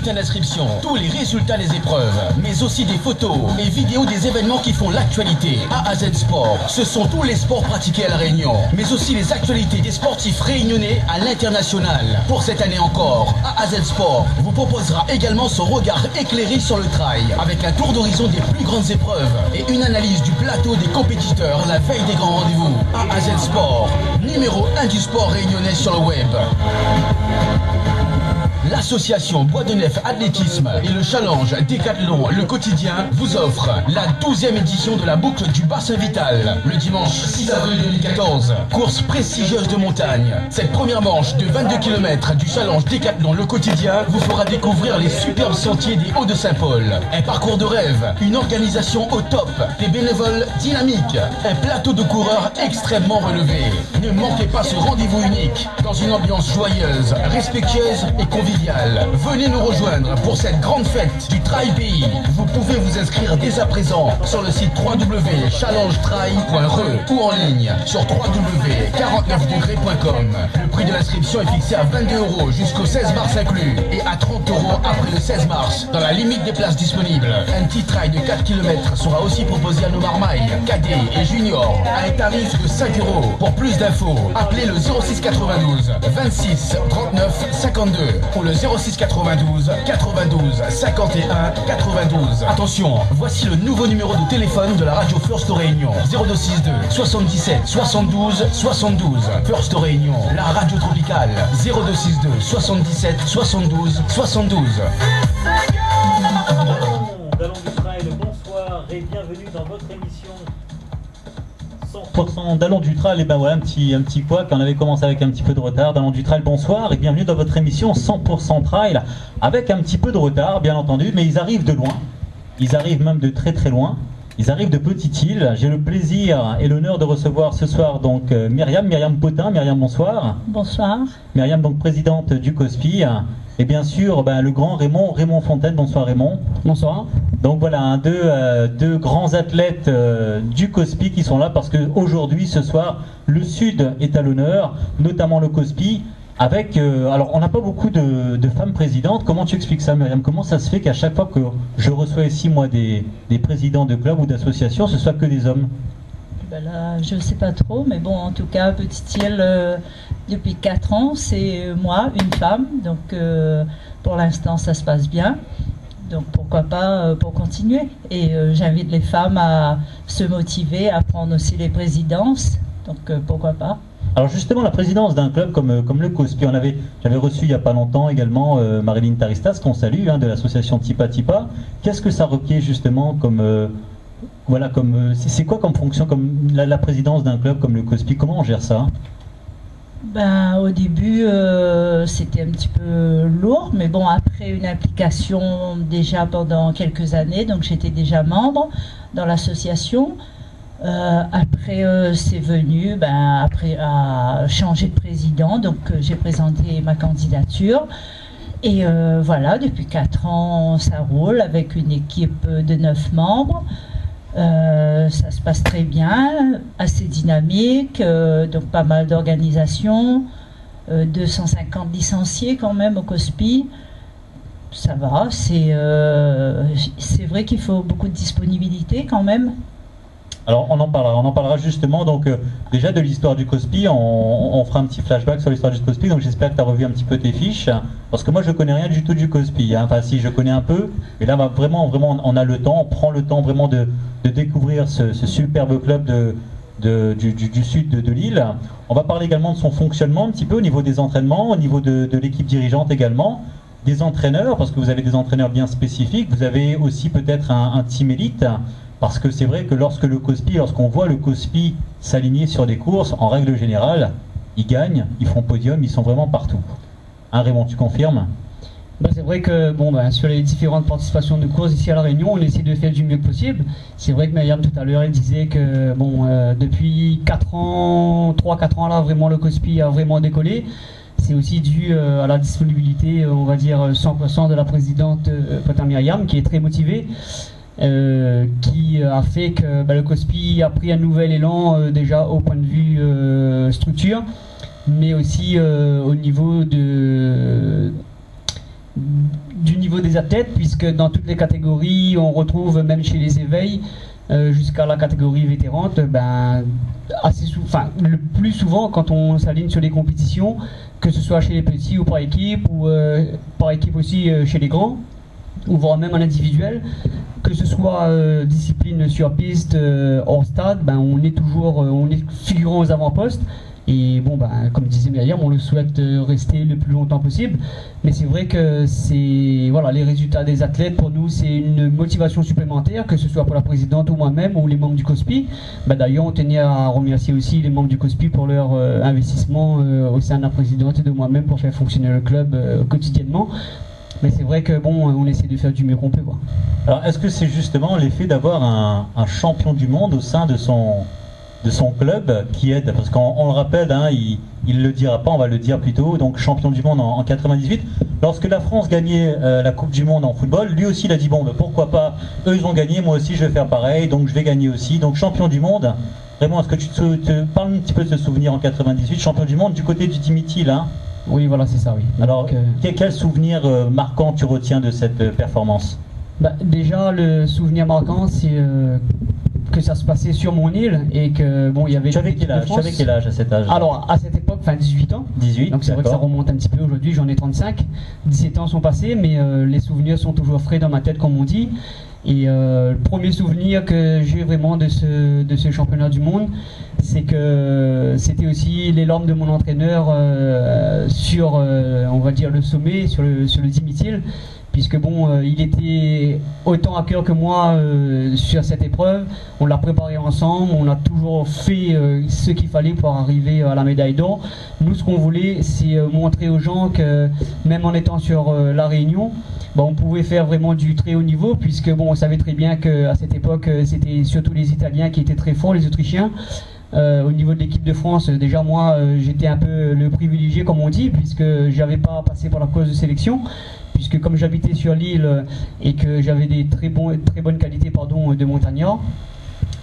bulletin d'inscription, tous les résultats des épreuves, mais aussi des photos et vidéos des événements qui font l'actualité. A à Z Sport, ce sont tous les sports pratiqués à La Réunion, mais aussi les actualités des sportifs réunionnais à l'international. Pour cette année encore, A à Z Sport vous proposera également son regard éclairé sur le trail, avec un tour d'horizon des plus grandes épreuves et une analyse du plateau des compétiteurs la veille des grands rendez-vous. A à Z Sport, numéro 1 du sport réunionnais sur le web. L'association Bois de Nef Athlétisme et le challenge Décathlon Le Quotidien vous offrent la 12e édition de la boucle du Bassin Vital, le dimanche 6 avril 2014. Course prestigieuse de montagne. Cette première manche de 22 km du challenge Décathlon Le Quotidien vous fera découvrir les superbes sentiers des Hauts-de-Saint-Paul. Un parcours de rêve, une organisation au top, des bénévoles dynamiques, un plateau de coureurs extrêmement relevé. Ne manquez pas ce rendez-vous unique dans une ambiance joyeuse, respectueuse et conviviale. Venez nous rejoindre pour cette grande fête du Trail Pays. Vous pouvez vous inscrire dès à présent sur le site www.challengetrail.re ou en ligne sur www.49degrés.com. Le prix de l'inscription est fixé à 22 € jusqu'au 16 mars inclus et à 30 € après le 16 mars dans la limite des places disponibles. Un petit trail de 4 km sera aussi proposé à nos marmailles, cadets et juniors à un tarif de 5 €. Pour plus d'infos, appelez le 06 92 26 39 52 ou le 06 92 92 51 92. Attention, voici le nouveau numéro de téléphone de la radio First Réunion. 0262 77 72 72. First Réunion, la radio tropicale. 0262 77 72 72. Ballon du Trail, bonsoir et bienvenue dans votre émission 100% Dallon du Trail. Et ben voilà, un petit couac, on avait commencé avec un petit peu de retard. Dallon du Trail, bonsoir et bienvenue dans votre émission 100% Trail, avec un petit peu de retard bien entendu, mais ils arrivent de loin, ils arrivent même de très très loin, ils arrivent de Petite-Île. J'ai le plaisir et l'honneur de recevoir ce soir donc Myriam Potin. Myriam, bonsoir. Bonsoir. Myriam, donc présidente du COSPI. Et bien sûr, le grand Raymond Fontaine. Bonsoir Raymond. Bonsoir. Donc voilà, deux grands athlètes du COSPI qui sont là parce qu'aujourd'hui, ce soir, le Sud est à l'honneur, notamment le COSPI, avec... alors, on n'a pas beaucoup de femmes présidentes. Comment tu expliques ça, Myriam? Comment ça se fait qu'à chaque fois que je reçois ici, moi, des présidents de clubs ou d'associations, ce soit que des hommes? Ben là, je ne sais pas trop, mais bon, en tout cas, Petite-Île, depuis 4 ans, c'est moi, une femme. Donc, pour l'instant, ça se passe bien. Donc, pourquoi pas pour continuer. Et j'invite les femmes à se motiver, à prendre aussi les présidences. Donc, pourquoi pas. Alors justement, la présidence d'un club comme le COSPI, j'avais reçu il n'y a pas longtemps également Marilyn Taristas, qu'on salue, de l'association Tipa Tipa. Qu'est-ce que ça requiert justement comme... Voilà, c'est quoi comme fonction, comme la présidence d'un club comme le COSPI? Comment on gère ça? Au début, c'était un petit peu lourd, mais bon, après une implication déjà pendant quelques années, donc j'étais déjà membre dans l'association. Après, c'est venu, après à changer de président, donc j'ai présenté ma candidature. Et voilà, depuis 4 ans, ça roule avec une équipe de 9 membres. Ça se passe très bien, assez dynamique, donc pas mal d'organisations, 250 licenciés quand même au COSPI. Ça va, c'est vrai qu'il faut beaucoup de disponibilité quand même. Alors on en parlera justement, donc déjà de l'histoire du COSPI, on fera un petit flashback sur l'histoire du COSPI, donc j'espère que tu as revu un petit peu tes fiches, parce que moi je connais rien du tout du COSPI, enfin si, je connais un peu, et là vraiment on a le temps, on prend le temps vraiment de découvrir ce superbe club du sud de l'île. On va parler également de son fonctionnement un petit peu au niveau des entraînements, au niveau de l'équipe dirigeante également, des entraîneurs, parce que vous avez des entraîneurs bien spécifiques, vous avez aussi peut-être un team élite. Parce que c'est vrai que lorsqu'on voit le COSPI s'aligner sur des courses, en règle générale, ils gagnent, ils font podium, ils sont vraiment partout. Raymond, tu confirmes? C'est vrai que sur les différentes participations de courses ici à La Réunion, on essaie de faire du mieux possible. C'est vrai que Myriam tout à l'heure, elle disait que depuis 3-4 ans là, vraiment le COSPI a vraiment décollé. C'est aussi dû à la disponibilité, on va dire 100% de la présidente Potin Myriam, qui est très motivée. Qui a fait que le COSPI a pris un nouvel élan déjà au point de vue structure, mais aussi au niveau du niveau des athlètes, puisque dans toutes les catégories, on retrouve même chez les éveils, jusqu'à la catégorie vétérante, le plus souvent quand on s'aligne sur les compétitions, que ce soit chez les petits ou par équipe aussi chez les grands, ou voire même en individuel, que ce soit discipline sur piste, hors stade, on est figurant aux avant-postes. Et bon, comme disait Myriam, on le souhaite rester le plus longtemps possible. Mais c'est vrai que les résultats des athlètes, pour nous, c'est une motivation supplémentaire, que ce soit pour la présidente ou moi-même ou les membres du COSPI. D'ailleurs, on tenait à remercier aussi les membres du COSPI pour leur investissement au sein de la présidente et de moi-même pour faire fonctionner le club quotidiennement. Mais c'est vrai que on essaie de faire du mieux qu'on peut, quoi. Alors, est-ce que c'est justement l'effet d'avoir un champion du monde au sein de son club qui aide, parce qu'on le rappelle, il ne le dira pas, on va le dire plutôt, donc champion du monde en 98. Lorsque la France gagnait la Coupe du Monde en football, lui aussi il a dit pourquoi pas, eux ils ont gagné, moi aussi je vais faire pareil, donc je vais gagner aussi, donc champion du monde. Vraiment, est-ce que tu te parles un petit peu de ce souvenir en 98, champion du monde du côté du Dimitri là? Oui, voilà, c'est ça, oui. Alors, quel souvenir marquant tu retiens de cette performance? Déjà, le souvenir marquant, c'est que ça se passait sur mon île et que il y avait. Tu avais quel âge à cet âge? Alors à cette époque, 18 ans. 18. Donc c'est vrai que ça remonte un petit peu aujourd'hui, j'en ai 35. 17 ans sont passés, mais les souvenirs sont toujours frais dans ma tête, comme on dit. Et le premier souvenir que j'ai vraiment de ce championnat du monde, c'est que c'était aussi les larmes de mon entraîneur sur, on va dire, le sommet, sur le 10 000, puisque il était autant à cœur que moi sur cette épreuve. On l'a préparé ensemble, on a toujours fait ce qu'il fallait pour arriver à la médaille d'or. Nous, ce qu'on voulait, c'est montrer aux gens que même en étant sur la Réunion, on pouvait faire vraiment du très haut niveau, puisque on savait très bien qu'à cette époque, c'était surtout les Italiens qui étaient très forts, les Autrichiens. Au niveau de l'équipe de France, déjà moi, j'étais un peu le privilégié, comme on dit, puisque j'avais pas passé par la cause de sélection, puisque comme j'habitais sur l'île et que j'avais des très bonnes qualités de montagnard,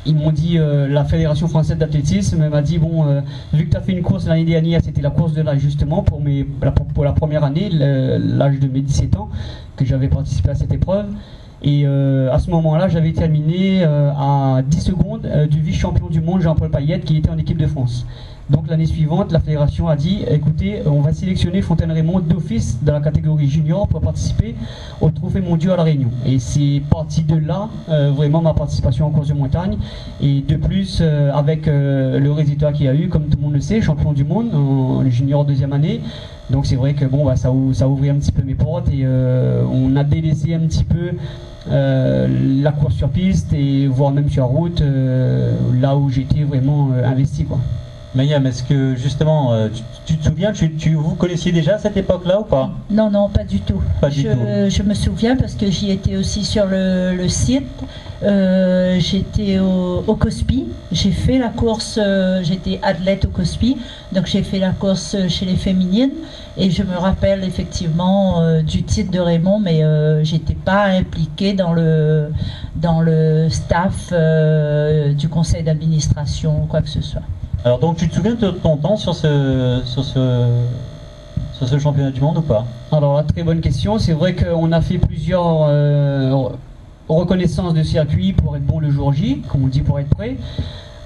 ils m'ont dit, la Fédération française d'athlétisme m'a dit, vu que tu as fait une course l'année dernière, c'était la course de l'âge justement pour la première année, l'âge de mes 17 ans, que j'avais participé à cette épreuve. Et à ce moment-là, j'avais terminé à 10 secondes du vice-champion du monde Jean-Paul Payette, qui était en équipe de France. Donc l'année suivante, la fédération a dit, écoutez, on va sélectionner Fontaine-Raymond d'office dans la catégorie junior pour participer au trophée mondial à la Réunion. Et c'est parti de là, vraiment, ma participation en course de montagne. Et de plus, avec le résultat qu'il y a eu, comme tout le monde le sait, champion du monde en junior deuxième année. Donc c'est vrai que ça a ouvert un petit peu mes portes et on a délaissé un petit peu la course sur piste et voire même sur route, là où j'étais vraiment investi, quoi. Myriam, est-ce que justement, tu te souviens, vous connaissiez déjà à cette époque-là ou pas? Non, pas du tout. Pas du tout. Je me souviens parce que j'y étais aussi sur le site. J'étais au COSPI. J'ai fait la course, j'étais athlète au COSPI, donc j'ai fait la course chez les féminines. Et je me rappelle effectivement du titre de Raymond, mais j'étais pas impliquée dans le staff du conseil d'administration ou quoi que ce soit. Alors donc tu te souviens de ton temps sur ce championnat du monde ou pas? Alors, très bonne question. C'est vrai qu'on a fait plusieurs reconnaissances de circuit pour être bon le jour J, comme on dit, pour être prêt.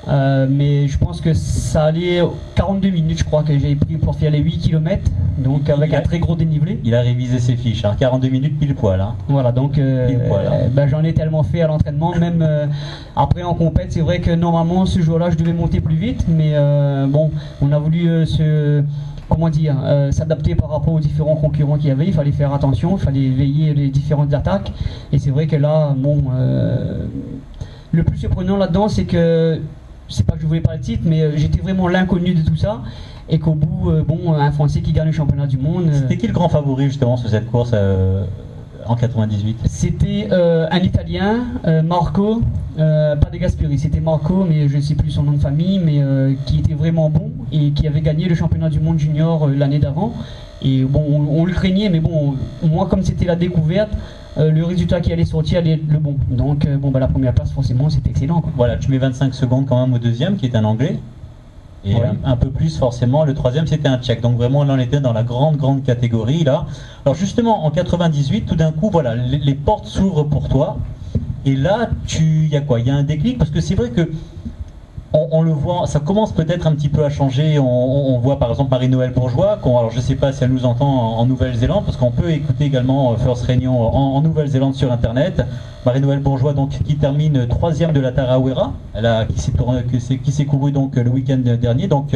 Mais je pense que ça allait 42 minutes, je crois, que j'ai pris pour faire les 8 km, donc avec un très gros dénivelé. Il a révisé ses fiches, 42 minutes pile poil. Voilà, donc j'en ai tellement fait à l'entraînement, même après en compète, c'est vrai que normalement ce jour-là je devais monter plus vite, mais on a voulu s'adapter par rapport aux différents concurrents qu'il y avait. Il fallait faire attention, il fallait veiller les différentes attaques, et c'est vrai que là, le plus surprenant là-dedans, c'est que c'est pas que je voulais pas le titre, mais j'étais vraiment l'inconnu de tout ça, et qu'au bout, un Français qui gagne le championnat du monde. C'était qui le grand favori justement sur cette course en 98? C'était un Italien, Marco, pas de Gasperi, c'était Marco, mais je ne sais plus son nom de famille, mais qui était vraiment bon et qui avait gagné le championnat du monde junior l'année d'avant. Et on le craignait, mais moi comme c'était la découverte, le résultat qui allait sortir allait être le bon. Donc la première place forcément c'était excellent, quoi. Voilà, tu mets 25 secondes quand même au deuxième qui est un Anglais. Et un peu plus forcément, le troisième c'était un Tchèque. Donc vraiment là on était dans la grande catégorie là. Alors justement en 98, tout d'un coup voilà, les portes s'ouvrent pour toi. Et là, il y a quoi? Il y a un déclic parce que c'est vrai que on le voit, ça commence peut-être un petit peu à changer. On voit par exemple Marie-Noëlle Bourgeois, alors je ne sais pas si elle nous entend en Nouvelle-Zélande, parce qu'on peut écouter également First Réunion en Nouvelle-Zélande sur Internet. Marie-Noëlle Bourgeois donc, qui termine 3e de la Tarawera, qui s'est couru donc le week-end dernier, donc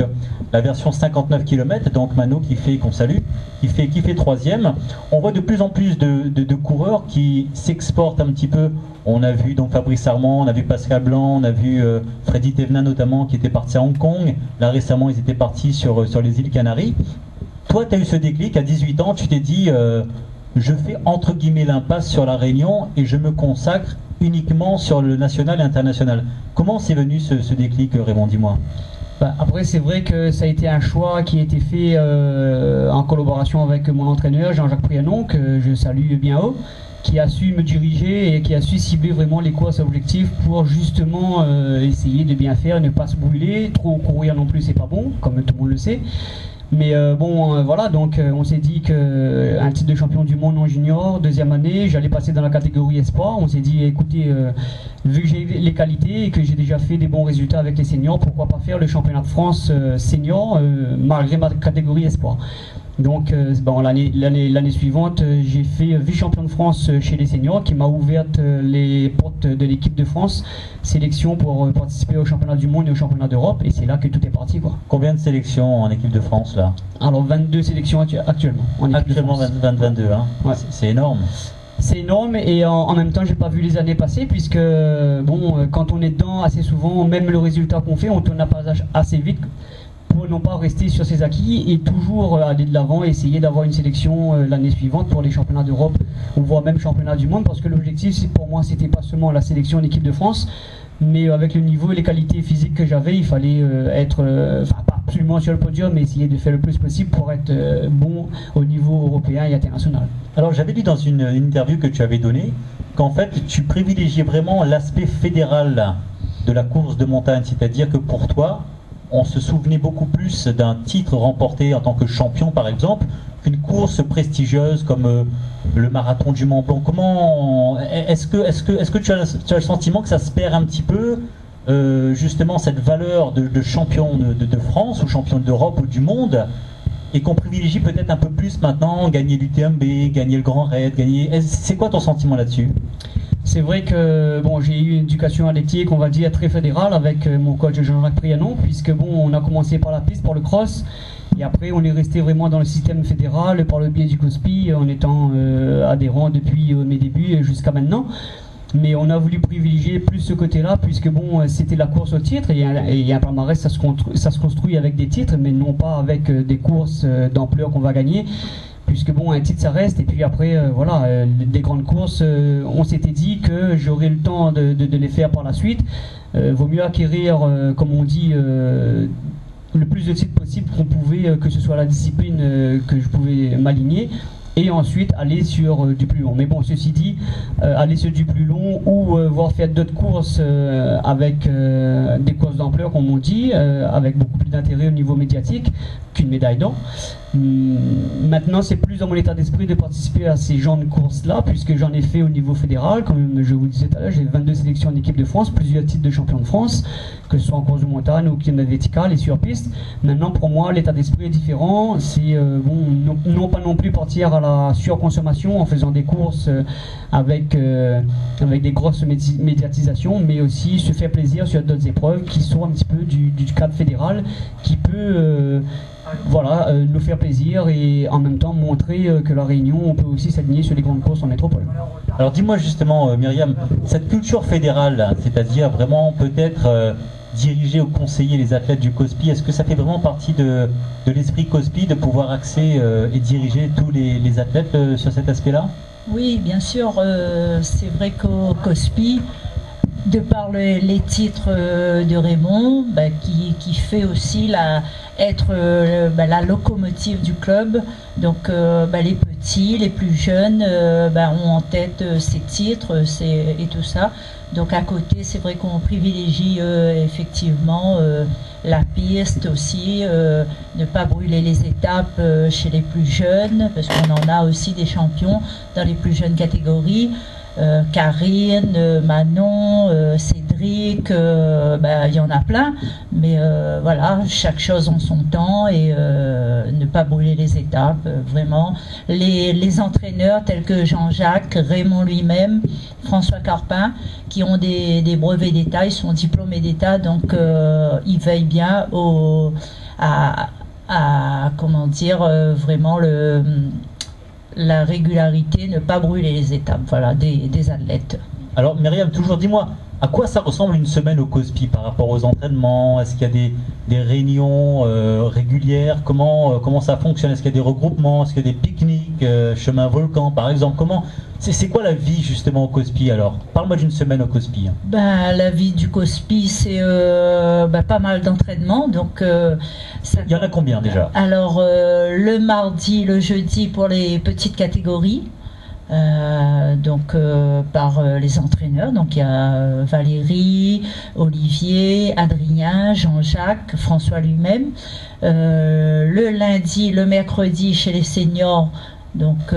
la version 59 km, donc Mano qu'on salue, qui fait 3e. On voit de plus en plus de coureurs qui s'exportent un petit peu. On a vu donc Fabrice Armand, on a vu Pascal Blanc, on a vu Freddy Thévenin notamment qui était parti à Hong Kong. Là récemment ils étaient partis sur les îles Canaries. Toi tu as eu ce déclic à 18 ans, tu t'es dit je fais entre guillemets l'impasse sur la Réunion et je me consacre uniquement sur le national et international. Comment c'est venu ce déclic, Raymond, dis-moi? Après c'est vrai que ça a été un choix qui a été fait en collaboration avec mon entraîneur Jean-Jacques Prianon, que je salue bien haut, qui a su me diriger et qui a su cibler vraiment les courses objectifs pour justement essayer de bien faire, ne pas se brûler, trop courir non plus c'est pas bon, comme tout le monde le sait. Mais voilà, donc on s'est dit qu'un titre de champion du monde en junior, deuxième année, j'allais passer dans la catégorie espoir. On s'est dit, écoutez, vu que j'ai les qualités et que j'ai déjà fait des bons résultats avec les seniors, pourquoi pas faire le championnat de France senior malgré ma catégorie espoir. Donc l'année suivante, j'ai fait vice-champion de France chez les seniors, qui m'a ouvert les portes de l'équipe de France, sélection pour participer au championnat du monde et au championnat d'Europe, et c'est là que tout est parti, quoi. Combien de sélections en équipe de France là? Alors 22 sélections actuellement. Actuellement 22, hein. Ouais. C'est énorme. C'est énorme, et en même temps j'ai pas vu les années passer, puisque quand on est dedans assez souvent, même le résultat qu'on fait, on tourne la page assez vite pour non pas rester sur ses acquis et toujours aller de l'avant, essayer d'avoir une sélection l'année suivante pour les championnats d'Europe ou voire même championnats du monde, parce que l'objectif pour moi c'était pas seulement la sélection en équipe de France, mais avec le niveau et les qualités physiques que j'avais, il fallait être pas absolument sur le podium, mais essayer de faire le plus possible pour être bon au niveau européen et international. Alors j'avais lu dans une interview que tu avais donnée qu'en fait tu privilégiais vraiment l'aspect fédéral de la course de montagne, c'est-à-dire que pour toi on se souvenait beaucoup plus d'un titre remporté en tant que champion, par exemple, qu'une course prestigieuse comme le marathon du Mont Blanc. Comment est-ce que tu as le sentiment que ça se perd un petit peu, justement, cette valeur de champion de France ou champion d'Europe ou du monde, et qu'on privilégie peut-être un peu plus maintenant gagner l'UTMB, gagner le Grand Raid, C'est quoi ton sentiment là-dessus? C'est vrai que j'ai eu une éducation athlétique, on va dire, très fédérale avec mon coach Jean-Jacques Prianon, puisque on a commencé par la piste, par le cross, et après on est resté vraiment dans le système fédéral par le biais du COSPI, en étant adhérent depuis mes débuts jusqu'à maintenant. Mais on a voulu privilégier plus ce côté-là, puisque c'était la course au titre, et un palmarès ça se construit avec des titres, mais non pas avec des courses d'ampleur qu'on va gagner. Puisque un titre ça reste, et puis après des grandes courses, on s'était dit que j'aurais le temps de les faire par la suite. Vaut mieux acquérir, comme on dit, le plus de titres possible qu'on pouvait, que ce soit la discipline que je pouvais m'aligner, et ensuite aller sur du plus long. Mais ceci dit, aller sur du plus long ou voir faire d'autres courses avec des courses d'ampleur, comme on dit, avec beaucoup plus d'intérêt au niveau médiatique qu'une médaille d'or. Maintenant, c'est plus dans mon état d'esprit de participer à ces genres de courses-là, puisque j'en ai fait au niveau fédéral. Comme je vous disais tout à l'heure, j'ai 22 sélections en équipe de France, plusieurs titres de champion de France, que ce soit en course de montagne ou kilomètre vertical et sur piste. Maintenant, pour moi, l'état d'esprit est différent. C'est non pas non plus partir à la surconsommation en faisant des courses avec des grosses médiatisations, mais aussi se faire plaisir sur d'autres épreuves qui sont un petit peu du cadre fédéral, qui peut nous faire plaisir et en même temps montrer que la Réunion, on peut aussi s'aligner sur les grandes courses en métropole. Alors dis-moi justement, Myriam, cette culture fédérale, c'est-à-dire vraiment peut-être diriger ou conseiller les athlètes du COSPI, est-ce que ça fait vraiment partie de l'esprit COSPI de pouvoir axer et diriger tous les athlètes sur cet aspect-là? Oui, bien sûr, c'est vrai qu'au COSPI, de par les titres de Raymond, qui fait aussi être la locomotive du club. Donc les petits, les plus jeunes ont en tête ces titres et tout ça. Donc à côté, c'est vrai qu'on privilégie effectivement la piste aussi, ne pas brûler les étapes chez les plus jeunes, parce qu'on en a aussi des champions dans les plus jeunes catégories. Karine, Manon, Cédric, il y en a plein, mais voilà, chaque chose en son temps et ne pas brûler les étapes, vraiment. Les entraîneurs tels que Jean-Jacques, Raymond lui-même, François Carpin, qui ont des brevets d'État, ils sont diplômés d'État, donc ils veillent bien à comment dire, vraiment la régularité, ne pas brûler les étapes, voilà, des athlètes. Alors Myriam, toujours dis-moi, à quoi ça ressemble une semaine au COSPI par rapport aux entraînements? Est-ce qu'il y a des réunions régulières? Comment ça fonctionne? Est-ce qu'il y a des regroupements? Est-ce qu'il y a des pique-niques, chemin volcan par exemple? C'est quoi la vie justement au COSPI alors? Parle-moi d'une semaine au COSPI. La vie du COSPI, c'est pas mal d'entraînements. Donc, il y en a combien déjà? Alors, le mardi, le jeudi pour les petites catégories. Par les entraîneurs, donc il y a Valérie, Olivier, Adrien, Jean-Jacques, François lui-même. Le lundi, le mercredi chez les seniors, donc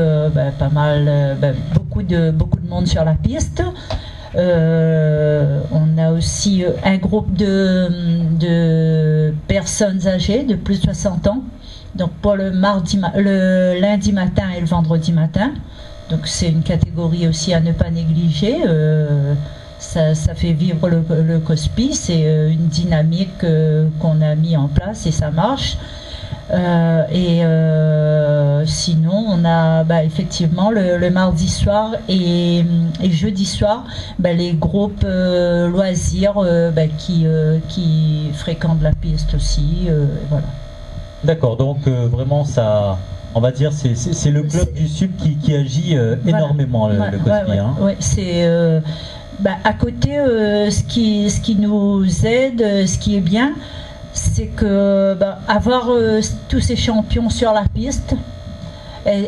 pas mal, beaucoup de monde sur la piste. On a aussi un groupe de personnes âgées de plus de 60 ans, donc pour le lundi matin et le vendredi matin. Donc c'est une catégorie aussi à ne pas négliger. Ça fait vivre le COSPI, c'est une dynamique qu'on a mis en place et ça marche. Sinon, on a effectivement le mardi soir et jeudi soir les groupes loisirs qui fréquentent la piste aussi. Voilà. D'accord, donc vraiment ça... On va dire c'est le club du Sud qui agit énormément, voilà. Le COSPI. Ouais, c'est à côté ce qui nous aide, ce qui est bien, c'est que avoir tous ces champions sur la piste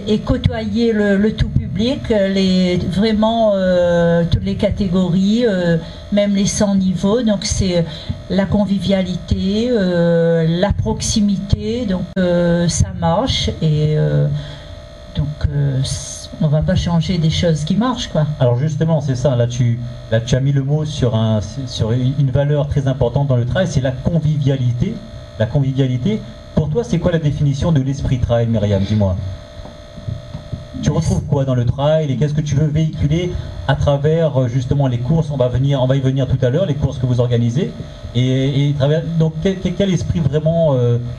et côtoyer le tout public, vraiment toutes les catégories, même les 100 niveaux. Donc c'est la convivialité, la proximité, donc ça marche et on va pas changer des choses qui marchent, quoi. Alors justement, c'est ça, là tu as mis le mot sur une valeur très importante dans le trail, c'est la convivialité. La convivialité, pour toi, c'est quoi la définition de l'esprit trail, Myriam? Dis-moi. Tu retrouves quoi dans le trail et qu'est-ce que tu veux véhiculer à travers justement les courses? On va y venir tout à l'heure, les courses que vous organisez. Donc quel esprit vraiment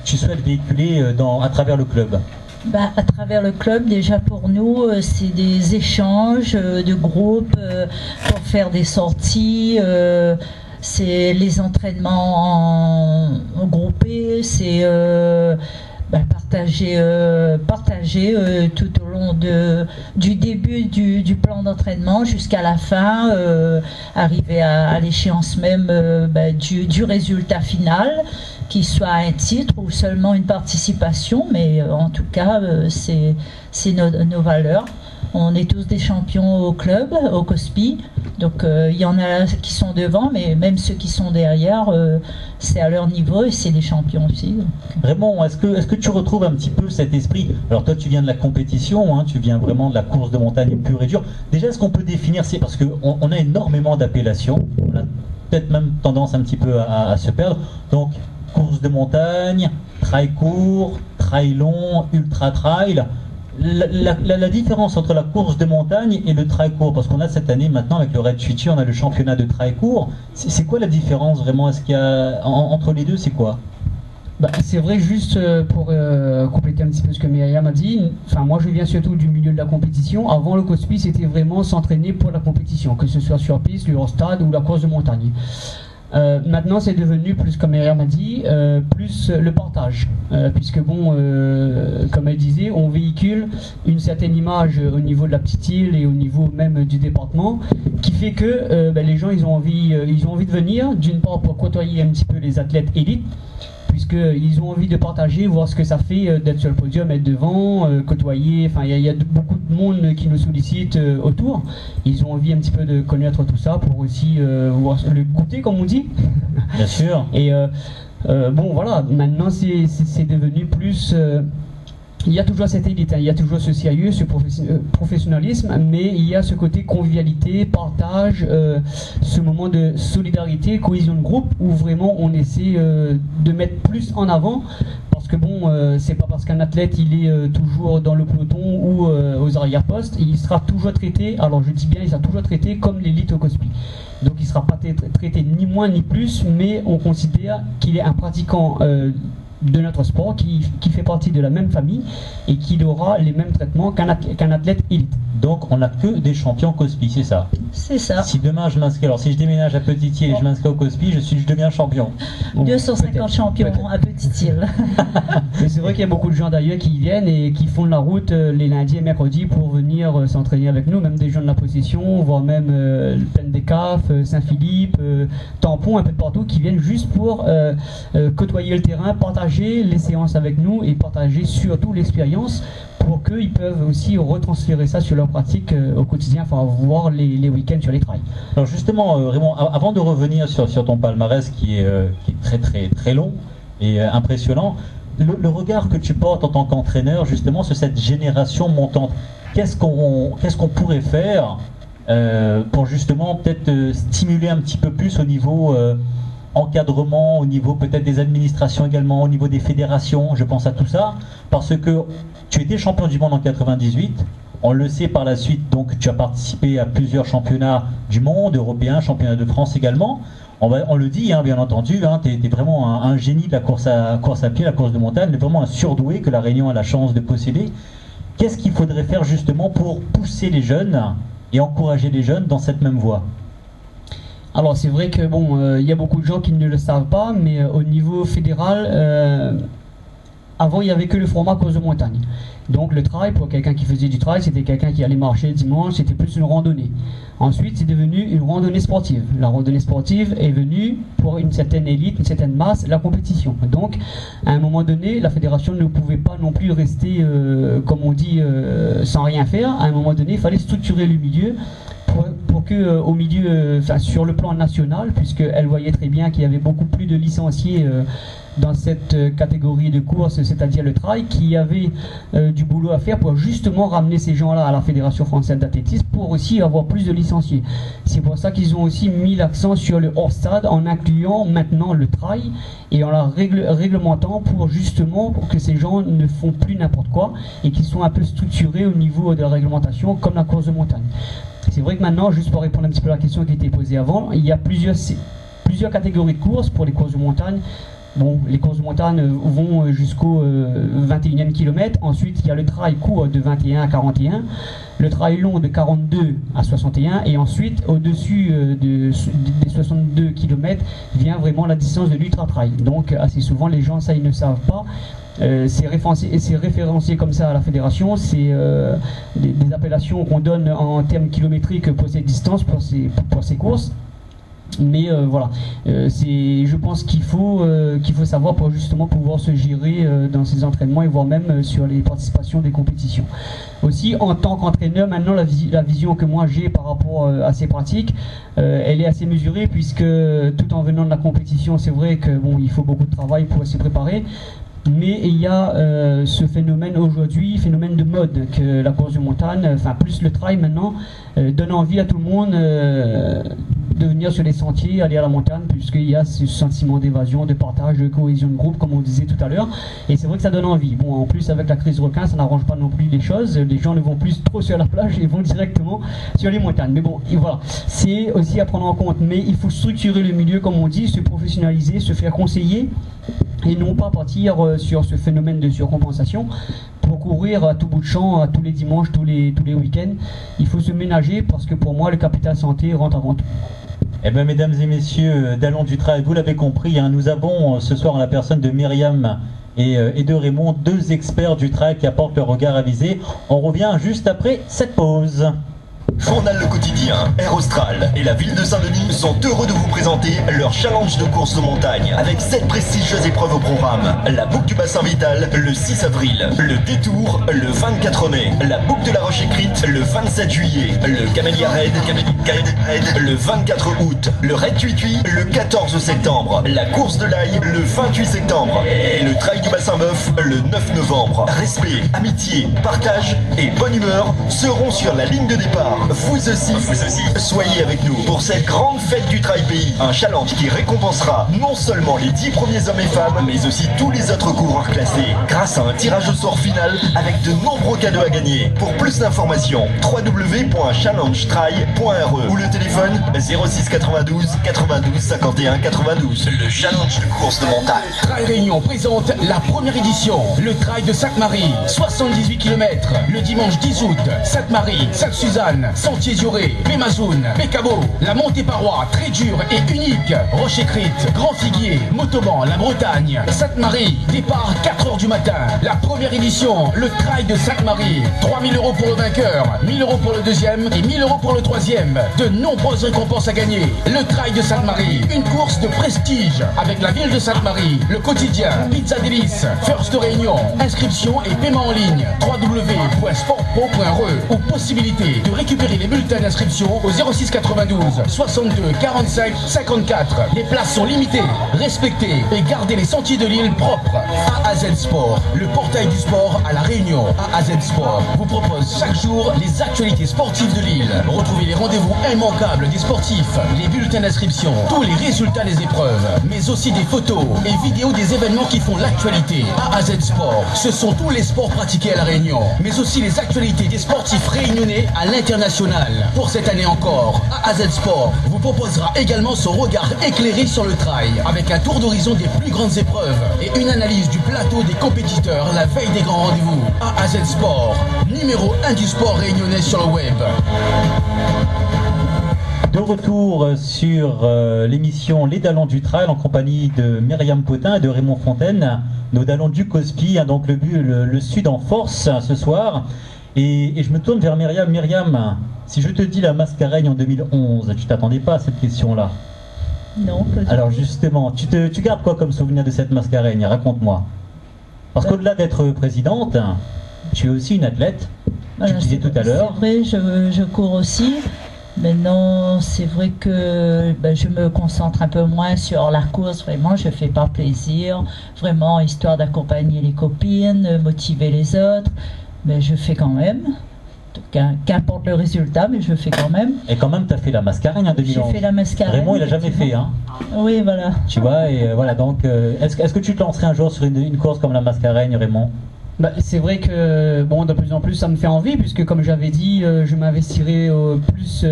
tu souhaites véhiculer à travers le club? À travers le club, déjà pour nous, c'est des échanges de groupes pour faire des sorties. C'est les entraînements en groupés, c'est partager tout au long du début du plan d'entraînement jusqu'à la fin, arriver à l'échéance même du résultat final, qu'il soit un titre ou seulement une participation, mais en tout cas c'est nos valeurs. On est tous des champions au club, au COSPI, donc il y en a qui sont devant, mais même ceux qui sont derrière, c'est à leur niveau et c'est des champions aussi. Donc. Raymond, est-ce que tu retrouves un petit peu cet esprit? Alors toi tu viens de la compétition, hein, tu viens vraiment de la course de montagne pure et dure. Déjà, est-ce qu'on peut définir, parce qu'on a énormément d'appellations, on a peut-être même tendance un petit peu à se perdre, donc course de montagne, trail court, trail long, ultra trail. La différence entre la course de montagne et le trail court, parce qu'on a cette année maintenant avec le Red Future, on a le championnat de trail court. C'est quoi la différence vraiment? Est-ce qu'il y a entre les deux, c'est quoi? C'est vrai, juste pour compléter un petit peu ce que Myriam a dit, moi je viens surtout du milieu de la compétition. Avant le COSPI, c'était vraiment s'entraîner pour la compétition, que ce soit sur piste, le hors-stade ou la course de montagne. Maintenant, c'est devenu plus, comme Myriam a dit, plus le partage. Puisque, bon, comme elle disait, on véhicule une certaine image au niveau de la petite île et au niveau même du département, qui fait que les gens, ils ont envie de venir, d'une part pour côtoyer un petit peu les athlètes élites, puisqu'ils ont envie de partager, voir ce que ça fait d'être sur le podium, être devant, côtoyer. Enfin, il y a beaucoup de monde qui nous sollicite autour. Ils ont envie un petit peu de connaître tout ça pour aussi voir le goûter, comme on dit. Bien sûr. Et bon, voilà, maintenant c'est devenu plus. Il y a toujours cette élite, hein, il y a toujours ce sérieux, ce professionnalisme, mais il y a ce côté convivialité, partage, ce moment de solidarité, cohésion de groupe, où vraiment on essaie de mettre plus en avant, parce que bon, c'est pas parce qu'un athlète il est toujours dans le peloton ou aux arrière-postes, il sera toujours traité, alors je dis bien, il sera toujours traité comme l'élite au COSPI. Donc il ne sera pas traité ni moins ni plus, mais on considère qu'il est un pratiquant de notre sport, qui fait partie de la même famille et qui aura les mêmes traitements qu'un athlète élite. Donc on n'a que des champions COSPI, c'est ça? C'est ça. Si demain je m'inscris, alors si je déménage à Petite-Île et je m'inscris au COSPI, je deviens champion. 250 champions à Petite-Île. Mais c'est vrai qu'il y a beaucoup de gens d'ailleurs qui viennent et qui font de la route les lundis et mercredis pour venir s'entraîner avec nous, même des gens de la possession, voire même Plaine des Cafes, Saint-Philippe, Tampon, un peu de partout, qui viennent juste pour côtoyer le terrain, partager les séances avec nous et partager surtout l'expérience, pour qu'ils peuvent aussi retransférer ça sur leur pratique au quotidien, enfin voir les week-ends sur les trails. Alors justement, Raymond, avant de revenir sur ton palmarès qui est très très très long et impressionnant, le regard que tu portes en tant qu'entraîneur justement sur cette génération montante, qu'est-ce qu'on pourrait faire pour justement peut-être stimuler un petit peu plus au niveau encadrement, au niveau peut-être des administrations également, au niveau des fédérations, je pense à tout ça, parce que tu étais champion du monde en 98, on le sait par la suite, donc tu as participé à plusieurs championnats du monde, européens, championnats de France également. On le dit, hein, bien entendu, hein, tu es vraiment un génie de la course à pied, la course de montagne, vraiment un surdoué que la Réunion a la chance de posséder. Qu'est-ce qu'il faudrait faire justement pour pousser les jeunes et encourager les jeunes dans cette même voie? Alors c'est vrai que bon, il y a beaucoup de gens qui ne le savent pas, mais au niveau fédéral, avant il n'y avait que le format course de montagne. Donc le trail, pour quelqu'un qui faisait du trail, c'était quelqu'un qui allait marcher le dimanche, c'était plus une randonnée. Ensuite c'est devenu une randonnée sportive. La randonnée sportive est venue pour une certaine élite, une certaine masse, la compétition. Donc à un moment donné, la fédération ne pouvait pas non plus rester, comme on dit, sans rien faire. À un moment donné, il fallait structurer le milieu, pour que au milieu, sur le plan national, puisqu'elle voyait très bien qu'il y avait beaucoup plus de licenciés dans cette catégorie de course, c'est-à-dire le trail, qui avait du boulot à faire pour justement ramener ces gens-là à la Fédération française d'athlétisme pour aussi avoir plus de licenciés. C'est pour ça qu'ils ont aussi mis l'accent sur le hors-stade en incluant maintenant le trail et en la réglementant pour justement pour que ces gens ne font plus n'importe quoi et qu'ils soient un peu structurés au niveau de la réglementation comme la course de montagne. C'est vrai que maintenant, juste pour répondre un petit peu à la question qui a été posée avant, il y a plusieurs catégories de courses pour les courses de montagne. Bon, les courses de montagne vont jusqu'au 21e kilomètre. Ensuite, il y a le trail court de 21 à 41, le trail long de 42 à 61, et ensuite, au-dessus des 62 km, vient vraiment la distance de l'ultra-trail. Donc, assez souvent, les gens, ça, ils ne savent pas. C'est référencié comme ça à la fédération, c'est des appellations qu'on donne en termes kilométriques pour ces distances, pour ces courses. Mais voilà, je pense qu'il faut savoir pour justement pouvoir se gérer dans ces entraînements et voire même sur les participations des compétitions. Aussi, en tant qu'entraîneur, maintenant la vision que moi j'ai par rapport à ces pratiques, elle est assez mesurée, puisque tout en venant de la compétition, c'est vrai que bon, il faut beaucoup de travail pour s'y préparer. Mais il y a ce phénomène aujourd'hui, phénomène de mode, que la course de montagne, enfin plus le trail maintenant, donne envie à tout le monde de venir sur les sentiers, aller à la montagne, puisqu'il y a ce sentiment d'évasion, de partage, de cohésion de groupe, comme on disait tout à l'heure. Et c'est vrai que ça donne envie. Bon, en plus avec la crise requin, ça n'arrange pas non plus les choses. Les gens ne vont plus trop sur la plage, ils vont directement sur les montagnes. Mais bon, et voilà, c'est aussi à prendre en compte. Mais il faut structurer le milieu, comme on dit, se professionnaliser, se faire conseiller, et non pas partir sur ce phénomène de surcompensation pour courir à tout bout de champ, à tous les dimanches, tous les week-ends. Il faut se ménager, parce que pour moi le capital santé rentre avant tout. Eh bien, mesdames et messieurs, Dallons du Trail, vous l'avez compris, hein, nous avons ce soir en la personne de Myriam et de Raymond, deux experts du trail qui apportent leur regard avisé. On revient juste après cette pause. Journal Le Quotidien, Air Austral et la ville de Saint-Denis sont heureux de vous présenter leur challenge de course de montagne avec 7 prestigieuses épreuves au programme. La boucle du bassin vital le 6 avril, le détour le 24 mai, la boucle de la Roche Écrite le 27 juillet, le Camélia Raid le 24 août, le Raid Tuitui le 14 septembre, la course de l'Aille le 28 septembre et le trail du bassin Bœuf le 9 novembre. Respect, amitié, partage et bonne humeur seront sur la ligne de départ. Vous aussi, soyez avec nous pour cette grande fête du Trail Pays. Un challenge qui récompensera non seulement les 10 premiers hommes et femmes, mais aussi tous les autres coureurs classés, grâce à un tirage au sort final avec de nombreux cadeaux à gagner. Pour plus d'informations, www.challengetrail.re ou le téléphone 06 92 92 51 92. Le challenge de course de montagne. Trail Réunion présente la première édition, le Trail de Sainte-Marie, 78 km, le dimanche 10 août, Sainte-Marie, Sainte-Suzanne, Sentier-Dioré, Pémazoun, Pécabo, la montée parois très dure et unique, Roche Écrite, Grand Figuier, Montauban, la Bretagne, Sainte-Marie, départ 4h du matin, la première édition, le Trail de Sainte-Marie, 3 000 € pour le vainqueur, 1 000 € pour le deuxième et 1 000 € pour le troisième, de nombreuses récompenses à gagner, le Trail de Sainte-Marie, une course de prestige avec la ville de Sainte-Marie, le quotidien, Pizza Délice, First Réunion, inscription et paiement en ligne, www.sportpro.re ou possibilité de récupérer les bulletins d'inscription au 06 92 62 45 54. Les places sont limitées. Respectez et gardez les sentiers de l'île propres. AAZ Sport, le portail du sport à La Réunion. AAZ Sport vous propose chaque jour les actualités sportives de l'île. Retrouvez les rendez-vous immanquables des sportifs, les bulletins d'inscription, tous les résultats des épreuves, mais aussi des photos et vidéos des événements qui font l'actualité. AAZ Sport, ce sont tous les sports pratiqués à La Réunion, mais aussi les actualités des sportifs réunionnais à l'international. Pour cette année encore, AAZ Sport vous proposera également son regard éclairé sur le trail, avec un tour d'horizon des plus grandes épreuves et une analyse du plateau des compétiteurs la veille des grands rendez-vous. AAZ Sport, numéro 1 du sport réunionnais sur le web. De retour sur l'émission Les Dallons du Trail en compagnie de Myriam Potin et de Raymond Fontaine, nos Dallons du Cospi, hein, donc le Sud en force ce soir. Et je me tourne vers Myriam. Myriam, si je te dis la Mascareigne en 2011, tu t'attendais pas à cette question-là? Non, pas du tout. Alors justement, tu gardes quoi comme souvenir de cette Mascareigne? Raconte-moi. Parce qu'au-delà d'être présidente, tu es aussi une athlète. Tu disais tout à l'heure. C'est vrai, je cours aussi. Maintenant, c'est vrai que je me concentre un peu moins sur la course. Vraiment, je fais par plaisir. Vraiment, histoire d'accompagner les copines, motiver les autres. Mais je fais quand même, qu'importe le résultat, mais je fais quand même. Et quand même, tu as fait la Mascareigne en 2011. J'ai fait la Mascareigne. Raymond, il a jamais fait, hein. Oui, voilà. Tu vois, et voilà, donc, est-ce que tu te lancerais un jour sur une course comme la Mascareigne, Raymond? C'est vrai que de plus en plus ça me fait envie, puisque comme j'avais dit, je m'investirai plus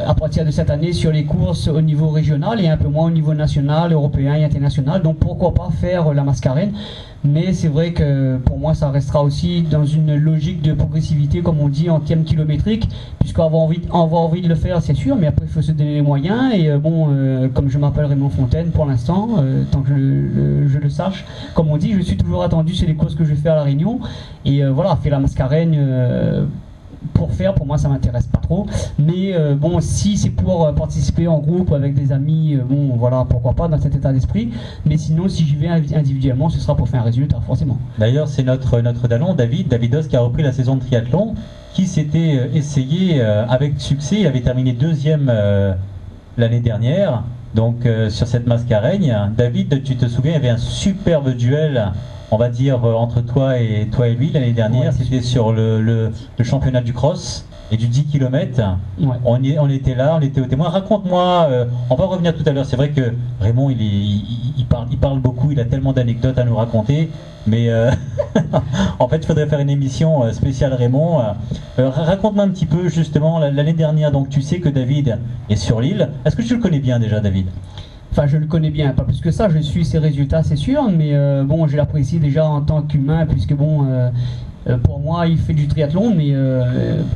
à partir de cette année sur les courses au niveau régional et un peu moins au niveau national, européen et international. Donc pourquoi pas faire la Mascareigne? Mais c'est vrai que pour moi ça restera aussi dans une logique de progressivité, comme on dit, en termes kilométriques, puisqu'on va avoir envie de le faire, c'est sûr, mais après il faut se donner les moyens. Et comme je m'appelle Raymond Fontaine pour l'instant, tant que je le sache, comme on dit, je suis toujours attendu sur les courses que je fais à La Réunion. Et voilà, faire la Mascareigne pour moi ça m'intéresse pas trop, mais si c'est pour participer en groupe avec des amis, voilà, pourquoi pas, dans cet état d'esprit. Mais sinon, si j'y vais individuellement, ce sera pour faire un résultat, forcément. D'ailleurs, c'est notre Dallon, Davidos, qui a repris la saison de triathlon, qui s'était essayé avec succès. Il avait terminé deuxième l'année dernière, donc sur cette Mascareigne. David, tu te souviens, il y avait un superbe duel, on va dire, entre toi et lui l'année dernière. Ouais, c'était sur le championnat du cross et du 10 km. Ouais. On était là, on était au témoin. Raconte-moi, on va revenir tout à l'heure. C'est vrai que Raymond, il parle beaucoup, il a tellement d'anecdotes à nous raconter. Mais en fait, il faudrait faire une émission spéciale Raymond. Raconte-moi un petit peu, justement, l'année dernière. Donc, tu sais que David est sur l'île. Est-ce que tu le connais bien déjà, David? Enfin, je le connais bien, pas plus que ça, je suis ses résultats, c'est sûr, mais je l'apprécie déjà en tant qu'humain, puisque Pour moi, il fait du triathlon, mais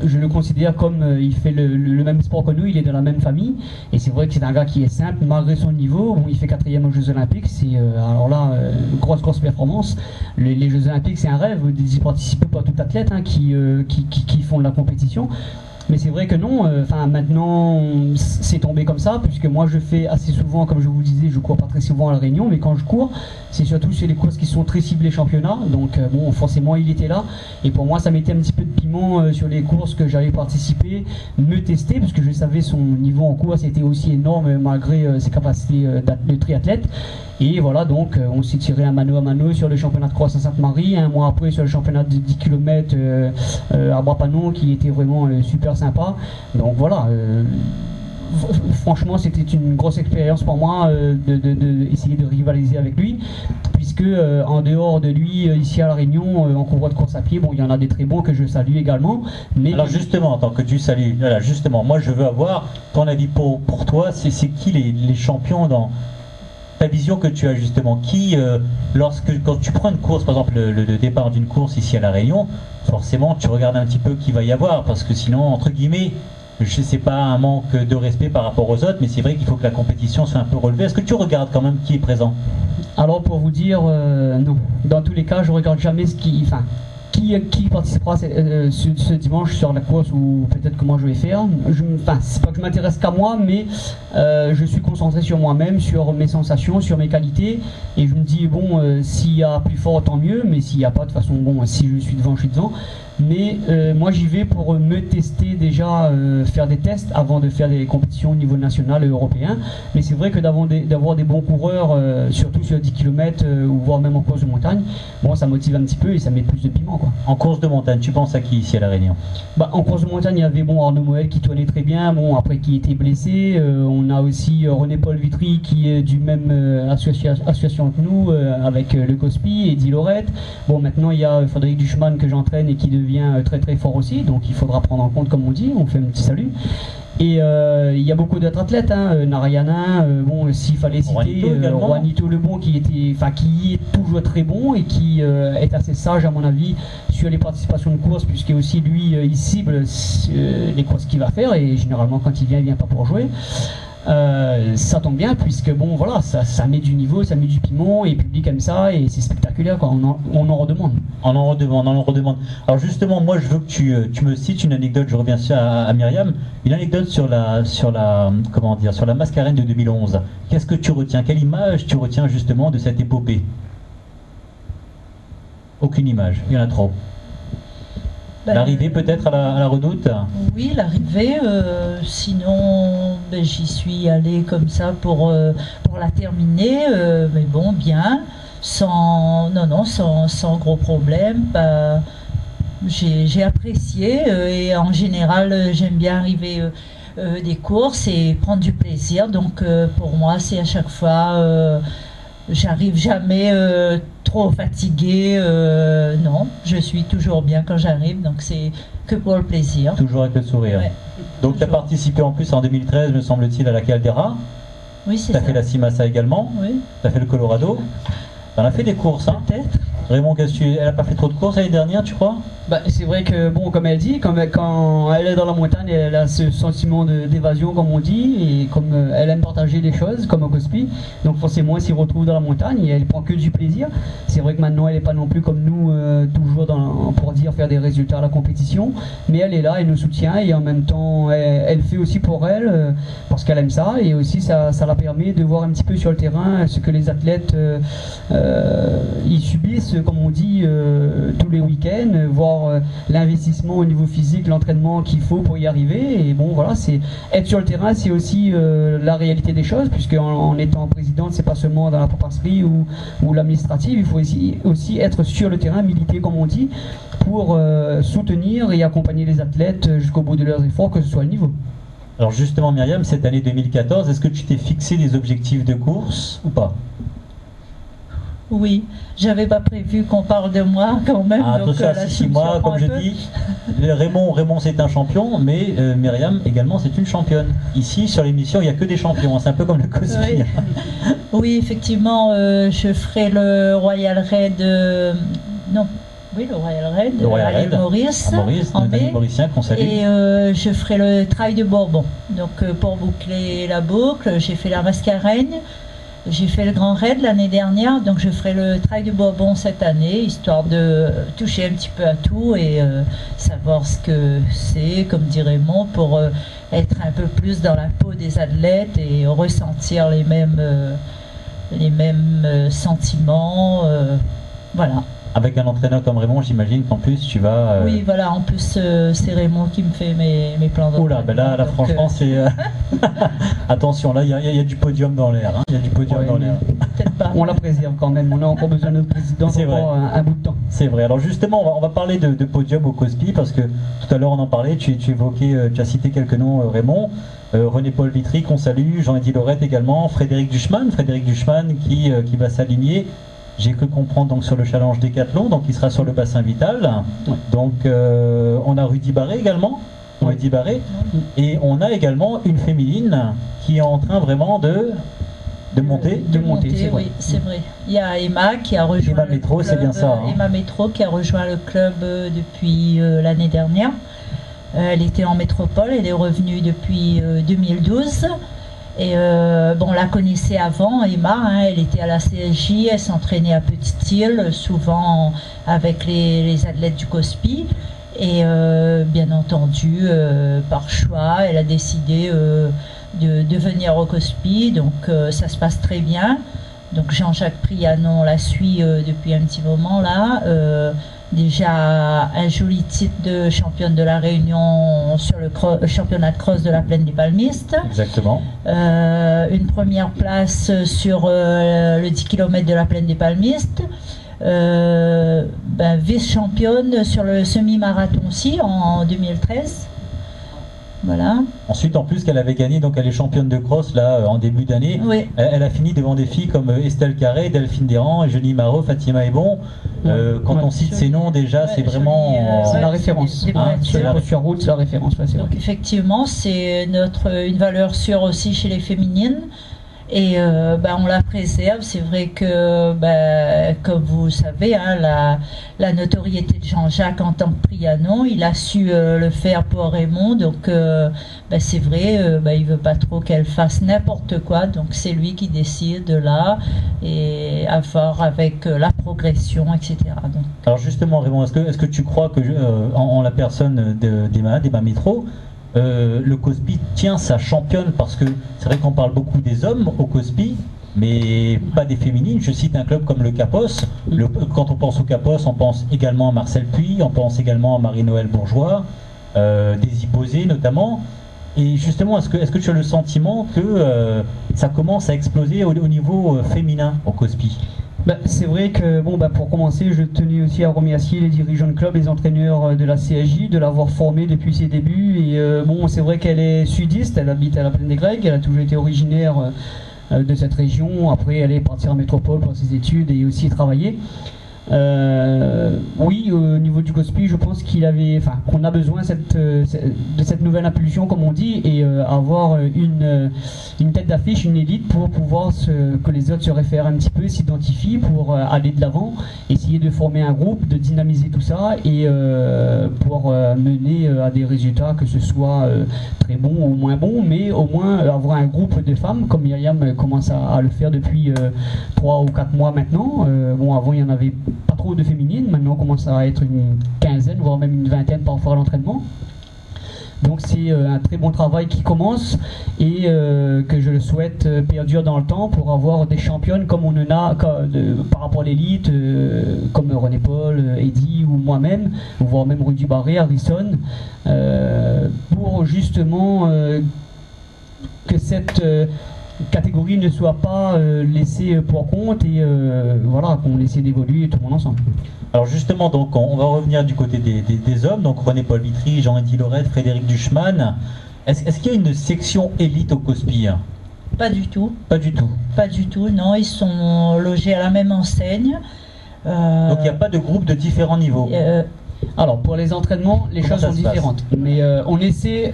je le considère comme il fait le même sport que nous, il est de la même famille. Et c'est vrai que c'est un gars qui est simple, malgré son niveau. Bon, il fait 4e aux Jeux Olympiques, c'est alors là, grosse performance. Les Jeux Olympiques, c'est un rêve d'y participer pour tout athlète qui font de la compétition. Mais c'est vrai que non, maintenant c'est tombé comme ça, puisque moi je fais assez souvent, comme je vous le disais, je cours pas très souvent à La Réunion, mais quand je cours, c'est surtout sur les courses qui sont très ciblées championnat, donc bon, forcément il était là, et pour moi ça mettait un petit peu de piment sur les courses que j'allais participer, me tester, parce que je savais son niveau en course était aussi énorme malgré ses capacités de triathlète. Et voilà, donc on s'est tiré un mano à mano sur le championnat de cross à Sainte-Marie, un mois après sur le championnat de 10 km à Bras-Panon, qui était vraiment super sympa. Donc voilà, franchement c'était une grosse expérience pour moi d'essayer de rivaliser avec lui, puisque en dehors de lui, ici à La Réunion, en convoi de course à pied, bon, il y en a des très bons que je salue également. Mais alors justement, en tant que tu salues, voilà, justement, moi je veux avoir ton avis pour toi, c'est qui les champions dans ta vision que tu as justement, qui, quand tu prends une course, par exemple le départ d'une course ici à La Réunion, forcément tu regardes un petit peu qui va y avoir, parce que sinon, entre guillemets, je sais pas un manque de respect par rapport aux autres, mais c'est vrai qu'il faut que la compétition soit un peu relevée. Est-ce que tu regardes quand même qui est présent? Alors pour vous dire, non. Dans tous les cas, je regarde jamais qui participera ce dimanche sur la course, ou peut-être comment je vais faire. C'est pas que je m'intéresse qu'à moi, mais je suis concentré sur moi-même, sur mes sensations, sur mes qualités, et je me dis bon, s'il y a plus fort tant mieux, mais s'il n'y a pas, de toute façon bon, si je suis devant, je suis devant. Mais moi j'y vais pour me tester déjà, faire des tests avant de faire des compétitions au niveau national et européen. Mais c'est vrai que d'avoir des bons coureurs, surtout sur 10 km ou voire même en course de montagne, bon, ça motive un petit peu et ça met plus de piment, quoi. En course de montagne, tu penses à qui ici à La Réunion? En course de montagne, il y avait Arnaud Moël qui tournait très bien, bon, après qui était blessé. On a aussi René-Paul Vitry qui est du même association que nous, avec le COSPI, et Eddie Lorette. Bon, maintenant il y a Frédéric Duchemin que j'entraîne et qui devient très fort aussi, donc il faudra prendre en compte, comme on dit. On fait un petit salut. Et il y a beaucoup d'autres athlètes, Narayana, bon, s'il fallait citer Juanito Lebon qui est toujours très bon et qui est assez sage à mon avis sur les participations de course, puisque aussi lui il cible les courses qu'il va faire, et généralement quand il vient pas pour jouer. Ça tombe bien, puisque bon voilà, ça met du niveau, ça met du piment, et le public aime ça, et c'est spectaculaire, quoi. On en redemande. On en redemande. Alors justement, moi je veux que tu me cites une anecdote. Je reviens à Myriam, une anecdote sur la Mascarène de 2011. Qu'est-ce que tu retiens? Quelle image tu retiens justement de cette épopée? Aucune image, il y en a trop. L'arrivée peut-être à la Redoute? Oui, l'arrivée, sinon j'y suis allée comme ça pour la terminer, mais bon, bien, sans gros problème. J'ai apprécié, et en général j'aime bien arriver des courses et prendre du plaisir, donc pour moi c'est à chaque fois... J'arrive jamais trop fatiguée, non, je suis toujours bien quand j'arrive, donc c'est que pour le plaisir. Toujours avec le sourire. Ouais, donc tu as participé en plus en 2013, me semble-t-il, à la Caldera. Oui, c'est ça. Tu as fait la Simassa également. Oui. Tu as fait le Colorado. Tu en as fait des courses, hein? Peut-être. Raymond, elle n'a pas fait trop de courses l'année dernière, tu crois? C'est vrai que, bon, comme elle dit, quand elle est dans la montagne, elle a ce sentiment d'évasion, comme on dit, et comme elle aime partager des choses, comme au COSPI, donc forcément elle s'y retrouve dans la montagne et elle prend que du plaisir. C'est vrai que maintenant elle n'est pas non plus comme nous, toujours pour dire faire des résultats à la compétition, mais elle est là, elle nous soutient, et en même temps elle fait aussi pour elle, parce qu'elle aime ça, et aussi ça la permet de voir un petit peu sur le terrain ce que les athlètes ils subissent, comme on dit, tous les week-ends, voir l'investissement au niveau physique, l'entraînement qu'il faut pour y arriver. Et bon voilà, c'est être sur le terrain, c'est aussi la réalité des choses, puisque en étant présidente, c'est pas seulement dans la papasserie ou l'administrative, il faut aussi être sur le terrain, militer comme on dit, pour soutenir et accompagner les athlètes jusqu'au bout de leurs efforts, que ce soit le niveau. Alors justement Myriam, cette année 2014, est-ce que tu t'es fixé des objectifs de course ou pas? Oui, j'avais pas prévu qu'on parle de moi quand même. Donc moi, comme je dis, Raymond c'est un champion, mais Myriam également c'est une championne. Ici sur l'émission il n'y a que des champions, c'est un peu comme le COSPI. Oui, effectivement, je ferai le Royal Raid, Oui, le Royal Raid, Le Royal à l'île Raid, Maurice, à Maurice, en notre ami mai. mauricien qu'on salue. Et je ferai le Trail de Bourbon. Donc pour boucler la boucle, j'ai fait la Mascareigne, j'ai fait le Grand Raid l'année dernière, donc je ferai le Trail de Bourbon cette année, histoire de toucher un petit peu à tout et savoir ce que c'est, comme dirait Raymond, pour être un peu plus dans la peau des athlètes et ressentir les mêmes sentiments. Voilà. Avec un entraîneur comme Raymond, j'imagine qu'en plus tu vas... Oui, voilà, en plus c'est Raymond qui me fait mes plans Oh là, ben là donc, franchement, c'est... Attention, là, il y a du podium dans l'air. Hein. Il y a du podium Ouais, dans l'air. peut-être pas. On la préserve quand même, on a encore besoin de notre président C'est pour vrai. un bout de temps. C'est vrai. Alors justement, on va parler de podium au COSPI parce que tout à l'heure on en parlait, tu évoquais, tu as cité quelques noms, Raymond. René-Paul Vitry, qu'on salue, Jean-Eddy Lorette également, Frédéric Duchemin qui va s'aligner. J'ai cru comprendre donc sur le challenge Décathlon, donc il sera sur le bassin vital. Ouais. Donc on a Rudy Barré également, Rudy Barré, et on a également une féminine qui est en train vraiment de monter. De monter, c'est vrai. Oui, c'est vrai. Il y a Emma qui a rejoint Emma le Métro, club, c'est bien ça, hein. Emma Métro qui a rejoint le club depuis l'année dernière. Elle était en métropole, elle est revenue depuis 2012. Et bon, on la connaissait avant, Emma, hein, elle était à la CSJ, elle s'entraînait à Petite-Île, souvent avec les athlètes du COSPI. Et bien entendu, par choix, elle a décidé de venir au COSPI, donc ça se passe très bien. Donc Jean-Jacques Prianon la suit depuis un petit moment là. Déjà un joli titre de championne de la Réunion sur le championnat de cross de la Plaine des Palmistes. Exactement. Une première place sur le 10 km de la Plaine des Palmistes. Vice-championne sur le semi-marathon aussi en 2013. Voilà. Ensuite, en plus qu'elle avait gagné, donc elle est championne de cross là en début d'année. Oui. Elle a fini devant des filles comme Estelle Carré, Delphine Desrands, Eugénie Marot, Fatima Ebon. Quand on cite ces noms déjà, c'est vraiment... C'est la référence. Sur la route, c'est la référence. C'est donc effectivement, c'est une valeur sûre aussi chez les féminines. Et on la préserve. C'est vrai que, comme vous savez, hein, la notoriété de Jean-Jacques en tant que Prianon, il a su le faire pour Raymond. Donc, c'est vrai, il veut pas trop qu'elle fasse n'importe quoi. Donc, c'est lui qui décide là et à voir avec la progression, etc. Donc. Alors justement, Raymond, est-ce que tu crois que en la personne d'Emma Métro, le COSPI tient sa championne, parce que c'est vrai qu'on parle beaucoup des hommes au COSPI, mais pas des féminines. Je cite un club comme le Capos. Quand on pense au Capos, on pense également à Marcel Puy, on pense également à Marie-Noël Bourgeois, Daisy Posé notamment. Et justement, est-ce que tu as le sentiment que ça commence à exploser au niveau féminin au COSPI? C'est vrai que, pour commencer, je tenais aussi à remercier les dirigeants de club, les entraîneurs de la CSJ, de l'avoir formée depuis ses débuts. Et c'est vrai qu'elle est sudiste, elle habite à la Plaine des Grecs, elle a toujours été originaire de cette région. Après, elle est partie en métropole pour ses études et aussi travailler. Oui, au niveau du COSPI, je pense qu'on a besoin de cette nouvelle impulsion, comme on dit, et avoir une tête d'affiche, une élite pour pouvoir que les autres se réfèrent un petit peu, s'identifient pour aller de l'avant, essayer de former un groupe, de dynamiser tout ça et pour mener à des résultats, que ce soit très bons ou moins bons, mais au moins avoir un groupe de femmes, comme Myriam commence à le faire depuis 3 ou 4 mois maintenant. Avant il y en avait pas trop de féminines, maintenant on commence à être une quinzaine, voire même une vingtaine parfois à l'entraînement. Donc c'est un très bon travail qui commence et que je le souhaite perdure dans le temps pour avoir des championnes comme on en a par rapport à l'élite, comme René Paul, Eddy ou moi-même, voire même Rudy Barré, Harrison, pour justement que cette catégorie ne soit pas laissée pour compte et qu'on essaie d'évoluer tout le monde ensemble. Alors justement, donc on va revenir du côté des hommes, donc René-Paul Vitry, Jean-Eddy Lorette, Frédéric Duchemin. Est-ce qu'il y a une section élite au COSPI? Pas du tout. Pas du tout. Pas du tout, non, ils sont logés à la même enseigne. Donc il n'y a pas de groupe de différents niveaux. Alors pour les entraînements, les Comment choses ça sont se passe? différentes. Mais on essaie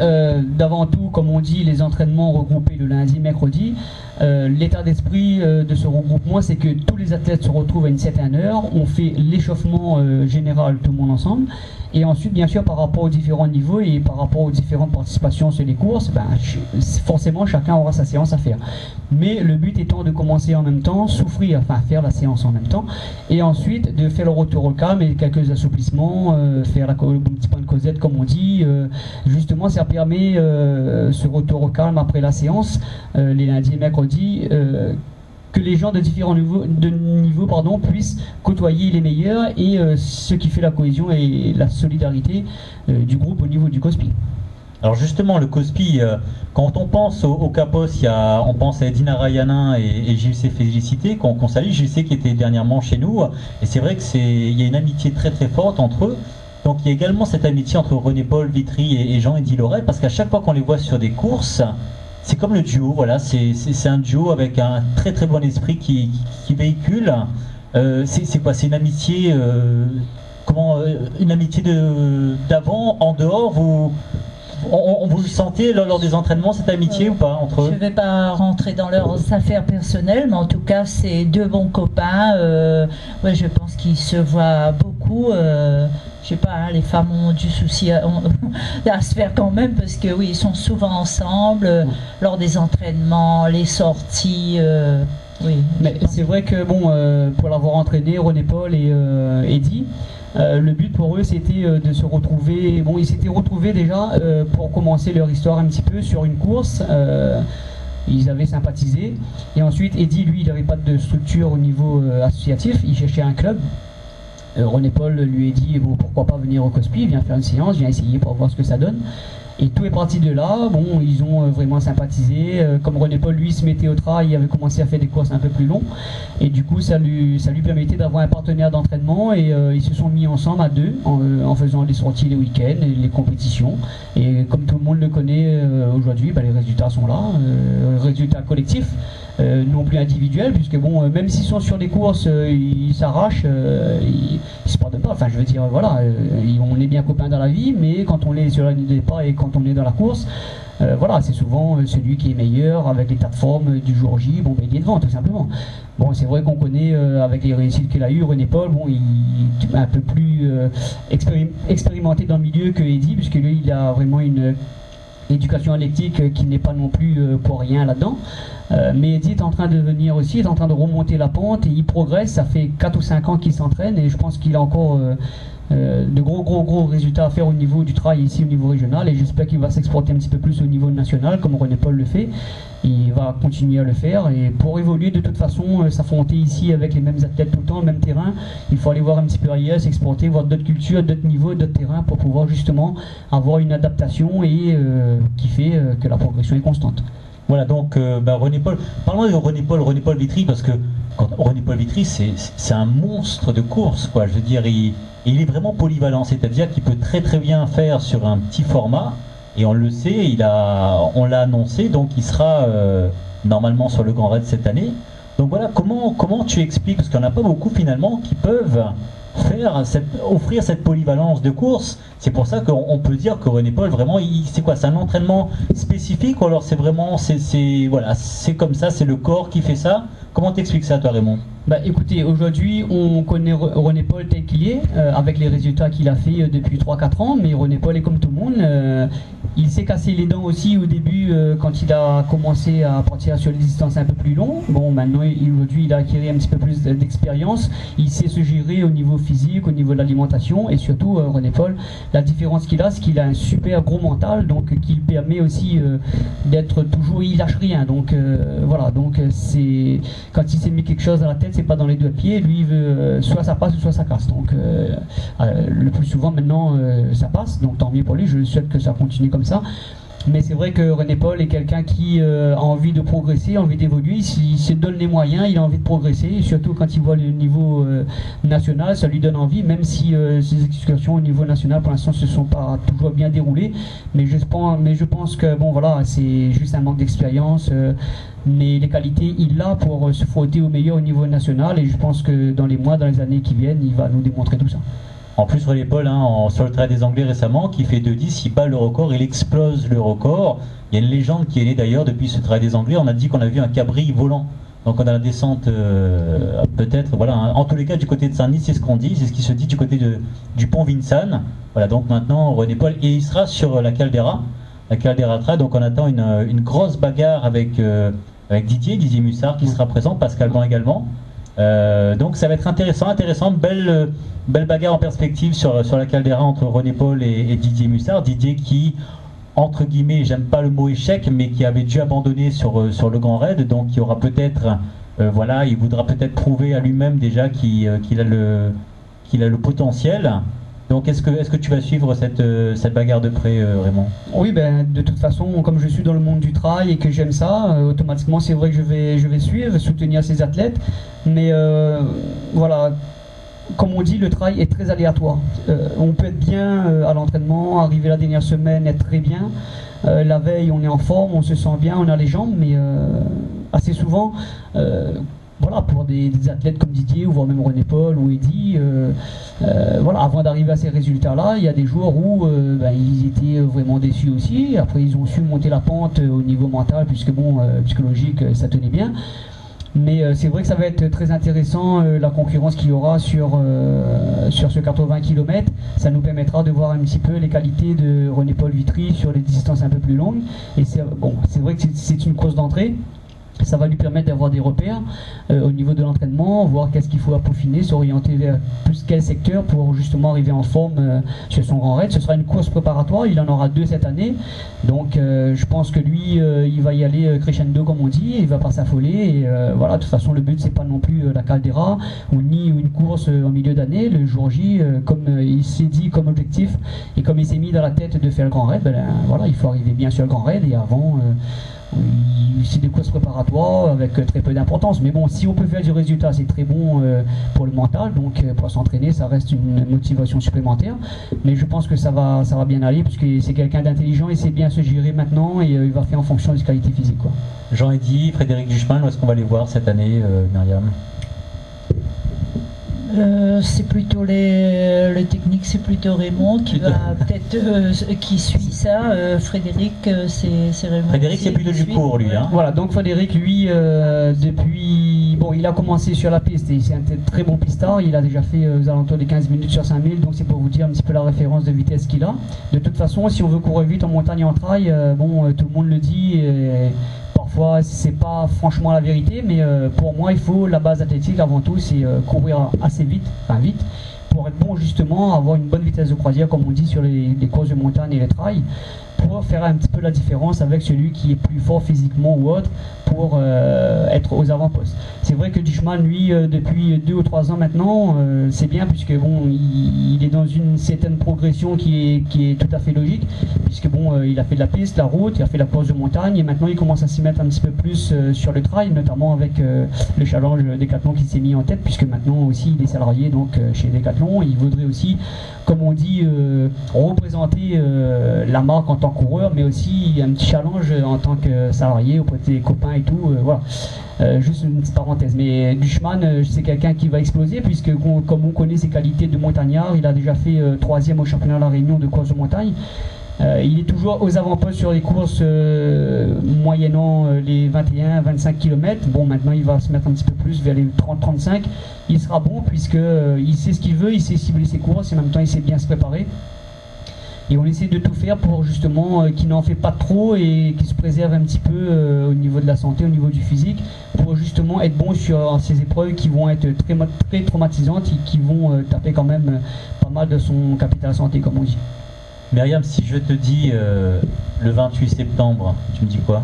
d'avant tout, comme on dit, les entraînements regroupés le lundi, mercredi. L'état d'esprit de ce regroupement, c'est que tous les athlètes se retrouvent à une certaine heure. On fait l'échauffement général, tout le monde ensemble. Et ensuite, bien sûr, par rapport aux différents niveaux et par rapport aux différentes participations sur les courses, ben, forcément, chacun aura sa séance à faire. Mais le but étant de commencer en même temps, souffrir, enfin faire la séance en même temps, et ensuite de faire le retour au calme et quelques assouplissements, faire le petit point de Cosette, comme on dit. Justement, ça permet ce retour au calme après la séance, les lundis et mercredis, que les gens de différents niveaux puissent côtoyer les meilleurs et ce qui fait la cohésion et la solidarité du groupe au niveau du COSPI. Alors justement, le COSPI, quand on pense au CAPOS, on pense à Edina Rayanin et JC Félicité, qu'on salue, JC qui était dernièrement chez nous, et c'est vrai qu'il y a une amitié très très forte entre eux. Donc il y a également cette amitié entre René-Paul Vitry et Jean-Eddy Laurel, parce qu'à chaque fois qu'on les voit sur des courses, c'est comme le duo, voilà, c'est un duo avec un très très bon esprit qui véhicule. C'est quoi? C'est une amitié, une amitié d'avant, en dehors, vous le sentez lors des entraînements, cette amitié ou pas entre eux? Je ne vais pas rentrer dans leurs affaires personnelles, mais en tout cas, c'est deux bons copains. Ouais, je pense qu'ils se voient beaucoup. Je sais pas, hein, les femmes ont du souci à se faire quand même, parce que oui, ils sont souvent ensemble lors des entraînements, les sorties. Oui. Mais c'est vrai que bon, pour l'avoir entraîné, René-Paul et Eddy, le but pour eux c'était de se retrouver. Bon, ils s'étaient retrouvés déjà pour commencer leur histoire un petit peu sur une course. Ils avaient sympathisé. Et ensuite, Eddy, lui, il n'avait pas de structure au niveau associatif. Il cherchait un club. René-Paul lui a dit bon, pourquoi pas venir au COSPI, viens faire une séance, viens essayer pour voir ce que ça donne. Et tout est parti de là. Bon, ils ont vraiment sympathisé. Comme René-Paul, lui, se mettait au trail, il avait commencé à faire des courses un peu plus longues. Et du coup, ça lui permettait d'avoir un partenaire d'entraînement. Et ils se sont mis ensemble à deux en faisant les sorties les week-ends, les compétitions. Et comme tout le monde le connaît aujourd'hui, les résultats sont là. Résultats collectifs. Non plus individuels, puisque bon, même s'ils sont sur des courses, ils s'arrachent, ils se pardonnent pas. Enfin, je veux dire, voilà, on est bien copains dans la vie, mais quand on est sur la ligne de départ et quand on est dans la course, voilà, c'est souvent celui qui est meilleur avec l'état de forme du jour J, bon, il est devant, tout simplement. Bon, c'est vrai qu'on connaît avec les réussites qu'il a eu, René-Paul, bon, il est un peu plus expérimenté dans le milieu que Eddy, puisque lui, il a vraiment une éducation athlétique qui n'est pas non plus pour rien là-dedans. Mais Eddy est en train de venir aussi, est en train de remonter la pente et il progresse. Ça fait 4 ou 5 ans qu'il s'entraîne et je pense qu'il a encore de gros résultats à faire au niveau du trail ici au niveau régional, et j'espère qu'il va s'exporter un petit peu plus au niveau national comme René-Paul le fait. Il va continuer à le faire, et pour évoluer de toute façon, s'affronter ici avec les mêmes athlètes tout le temps, le même terrain, il faut aller voir un petit peu ailleurs, s'exporter, voir d'autres cultures, d'autres niveaux, d'autres terrains pour pouvoir justement avoir une adaptation et qui fait que la progression est constante. Voilà, donc René-Paul, parlons de René-Paul Vitry, parce que René-Paul Vitry, c'est un monstre de course, quoi. Je veux dire, il est vraiment polyvalent, c'est-à-dire qu'il peut très très bien faire sur un petit format, et on le sait, on l'a annoncé, donc il sera normalement sur le Grand Raid cette année. Donc voilà, comment tu expliques, parce qu'il n'y en a pas beaucoup finalement qui peuvent offrir cette polyvalence de course. C'est pour ça qu'on peut dire que René-Paul, vraiment, c'est quoi? C'est un entraînement spécifique, ou alors c'est vraiment, voilà, c'est comme ça, c'est le corps qui fait ça? Comment t'expliques ça, toi, Raymond? Écoutez, aujourd'hui, on connaît René-Paul tel qu'il est, avec les résultats qu'il a fait depuis 3-4 ans, mais René-Paul est comme tout le monde. Il s'est cassé les dents aussi au début quand il a commencé à partir sur des distances un peu plus longues. Bon, maintenant, aujourd'hui, il a acquis un petit peu plus d'expérience. Il sait se gérer au niveau physique, au niveau de l'alimentation, et surtout, René-Paul, la différence qu'il a, c'est qu'il a un super gros mental, donc qui permet aussi d'être toujours, il lâche rien. Donc voilà, donc c'est quand il s'est mis quelque chose à la tête, c'est pas dans les deux pieds. Lui, il veut soit ça passe, soit ça casse. Donc le plus souvent maintenant, ça passe. Donc tant mieux pour lui. Je souhaite que ça continue comme ça. Mais c'est vrai que René-Paul est quelqu'un qui a envie de progresser, envie d'évoluer, il se donne les moyens, il a envie de progresser, et surtout quand il voit le niveau national, ça lui donne envie, même si ses excursions au niveau national pour l'instant se sont pas toujours bien déroulées, mais je pense que bon voilà, c'est juste un manque d'expérience, mais les qualités il a pour se frotter au meilleur au niveau national, et je pense que dans les mois, dans les années qui viennent, il va nous démontrer tout ça. En plus, René Paul, sur le trail des Anglais récemment, qui fait 2,10, il bat le record, il explose le record. Il y a une légende qui est née d'ailleurs depuis ce trail des Anglais. On a dit qu'on a vu un cabri volant. Donc on a la descente, peut-être, voilà. En tous les cas, du côté de Saint-Denis, c'est ce qu'on dit, c'est ce qui se dit du côté du pont Vincennes. Voilà, donc maintenant, René Paul, et il sera sur la Caldera Trail. Donc on attend une grosse bagarre avec Didier Mussard qui sera présent, Pascal Blanc également. Donc ça va être intéressant, belle bagarre en perspective sur la Caldera entre René Paul et Didier Mussard. Didier qui, entre guillemets, j'aime pas le mot échec, mais qui avait dû abandonner sur le Grand Raid, donc il y aura peut-être, il voudra peut-être prouver à lui-même déjà qu'il a le potentiel. Donc est-ce que tu vas suivre cette bagarre de près, Raymond? Oui, de toute façon, comme je suis dans le monde du trail et que j'aime ça, automatiquement c'est vrai que je vais suivre, soutenir ces athlètes. Mais voilà, comme on dit, le trail est très aléatoire. On peut être bien à l'entraînement, arriver la dernière semaine, être très bien. La veille, on est en forme, on se sent bien, on a les jambes, mais assez souvent, voilà, pour des athlètes comme Didier, ou voire même René Paul ou Eddy, voilà, avant d'arriver à ces résultats-là, il y a des jours où ils étaient vraiment déçus aussi. Après, ils ont su monter la pente au niveau mental, puisque psychologique, ça tenait bien. Mais c'est vrai que ça va être très intéressant, la concurrence qu'il y aura sur ce 80 km. Ça nous permettra de voir un petit peu les qualités de René Paul Vitry sur les distances un peu plus longues. Et c'est vrai que c'est une course d'entrée. Ça va lui permettre d'avoir des repères au niveau de l'entraînement, voir qu'est-ce qu'il faut peaufiner, s'orienter vers plus quel secteur pour justement arriver en forme sur son Grand Raid. Ce sera une course préparatoire, il en aura 2 cette année. Donc je pense que lui, il va y aller crescendo comme on dit, il va pas s'affoler. Et voilà, de toute façon le but c'est pas non plus la Caldera ni une course en milieu d'année. Le jour J, comme il s'est dit comme objectif et comme il s'est mis dans la tête de faire le Grand Raid, voilà, il faut arriver bien sur le Grand Raid et avant... c'est des courses préparatoires avec très peu d'importance, mais bon, si on peut faire du résultat, c'est très bon pour le mental, donc pour s'entraîner, ça reste une motivation supplémentaire. Mais je pense que ça va bien aller, puisque c'est quelqu'un d'intelligent, il sait bien se gérer maintenant et il va faire en fonction de ses qualités physiques, quoi. Jean-Eddy, Frédéric Duchemin, où est-ce qu'on va les voir cette année, Myriam? C'est plutôt les techniques, c'est plutôt Raymond qui va peut-être qui suit ça. Frédéric, c'est Raymond. Frédéric, c'est plutôt du court, lui. Hein. Voilà, donc Frédéric, lui, depuis. Bon, il a commencé sur la piste et c'est un très bon pistard. Il a déjà fait aux alentours des 15 minutes sur 5000, donc c'est pour vous dire un petit peu la référence de vitesse qu'il a. De toute façon, si on veut courir vite en montagne et en trail, tout le monde le dit. Parfois, c'est pas franchement la vérité, mais pour moi, il faut la base athlétique avant tout, c'est courir assez vite, pour être bon justement, avoir une bonne vitesse de croisière, comme on dit sur les courses de montagne et les trails, pour faire un petit peu la différence avec celui qui est plus fort physiquement ou autre, pour être aux avant-postes. C'est vrai que Duchemin, lui, depuis 2 ou 3 ans maintenant, c'est bien, puisque bon, il est dans une certaine progression qui est tout à fait logique, puisque bon, il a fait de la piste, la route, il a fait la course de montagne, et maintenant il commence à s'y mettre un petit peu plus sur le trail, notamment avec le challenge Decathlon qui s'est mis en tête, puisque maintenant aussi il est salarié donc chez Decathlon. Il voudrait aussi, comme on dit, représenter la marque en tant que coureur, mais aussi un petit challenge en tant que salarié auprès de ses copains et tout. Voilà. Juste une petite parenthèse, mais Duchemin, c'est quelqu'un qui va exploser, puisque comme on connaît ses qualités de montagnard, il a déjà fait 3e au championnat de la Réunion de course de montagne. Il est toujours aux avant-postes sur les courses moyennant les 21-25 km. Bon, maintenant il va se mettre un petit peu plus vers les 30-35. Il sera bon, puisqu'il sait ce qu'il veut, il sait cibler ses courses et en même temps il sait bien se préparer. Et on essaie de tout faire pour justement qu'il n'en fait pas trop et qu'il se préserve un petit peu au niveau de la santé, au niveau du physique, pour justement être bon sur ces épreuves qui vont être très traumatisantes et qui vont taper quand même pas mal de son capital santé, comme on dit. Myriam, si je te dis le 28 septembre, tu me dis quoi?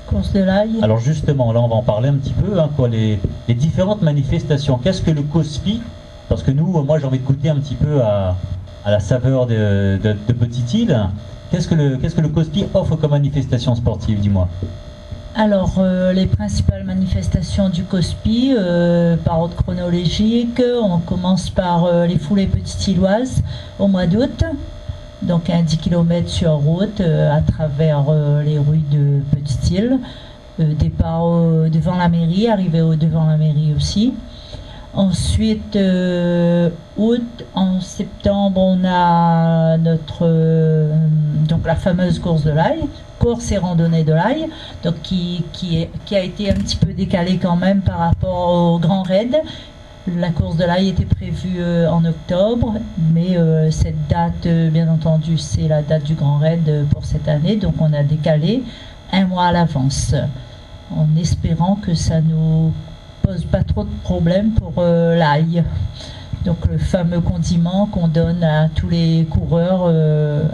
Course de l'ail. Alors justement, là on va en parler un petit peu, hein, quoi, les différentes manifestations. Qu'est-ce que le COSPI? Parce que nous, moi j'ai envie de goûter un petit peu à la saveur de Petite Île. Qu'est-ce que le COSPI offre comme manifestation sportive, dis-moi? Alors, les principales manifestations du COSPI, par ordre chronologique, on commence par les foulées petite-îloises au mois d'août. Donc un 10 km sur route à travers les rues de Petite-Île. Départ devant la mairie, arrivé devant la mairie aussi. Ensuite, août, en septembre, on a donc la fameuse course de l'ail, course et randonnée de l'ail, donc qui a été un petit peu décalée quand même par rapport au Grand Raid. La course de l'ail était prévue en octobre, mais cette date, bien entendu, c'est la date du Grand Raid pour cette année, donc on a décalé un mois à l'avance, en espérant que ça nous pose pas trop de problèmes pour l'ail. Donc le fameux condiment qu'on donne à tous les coureurs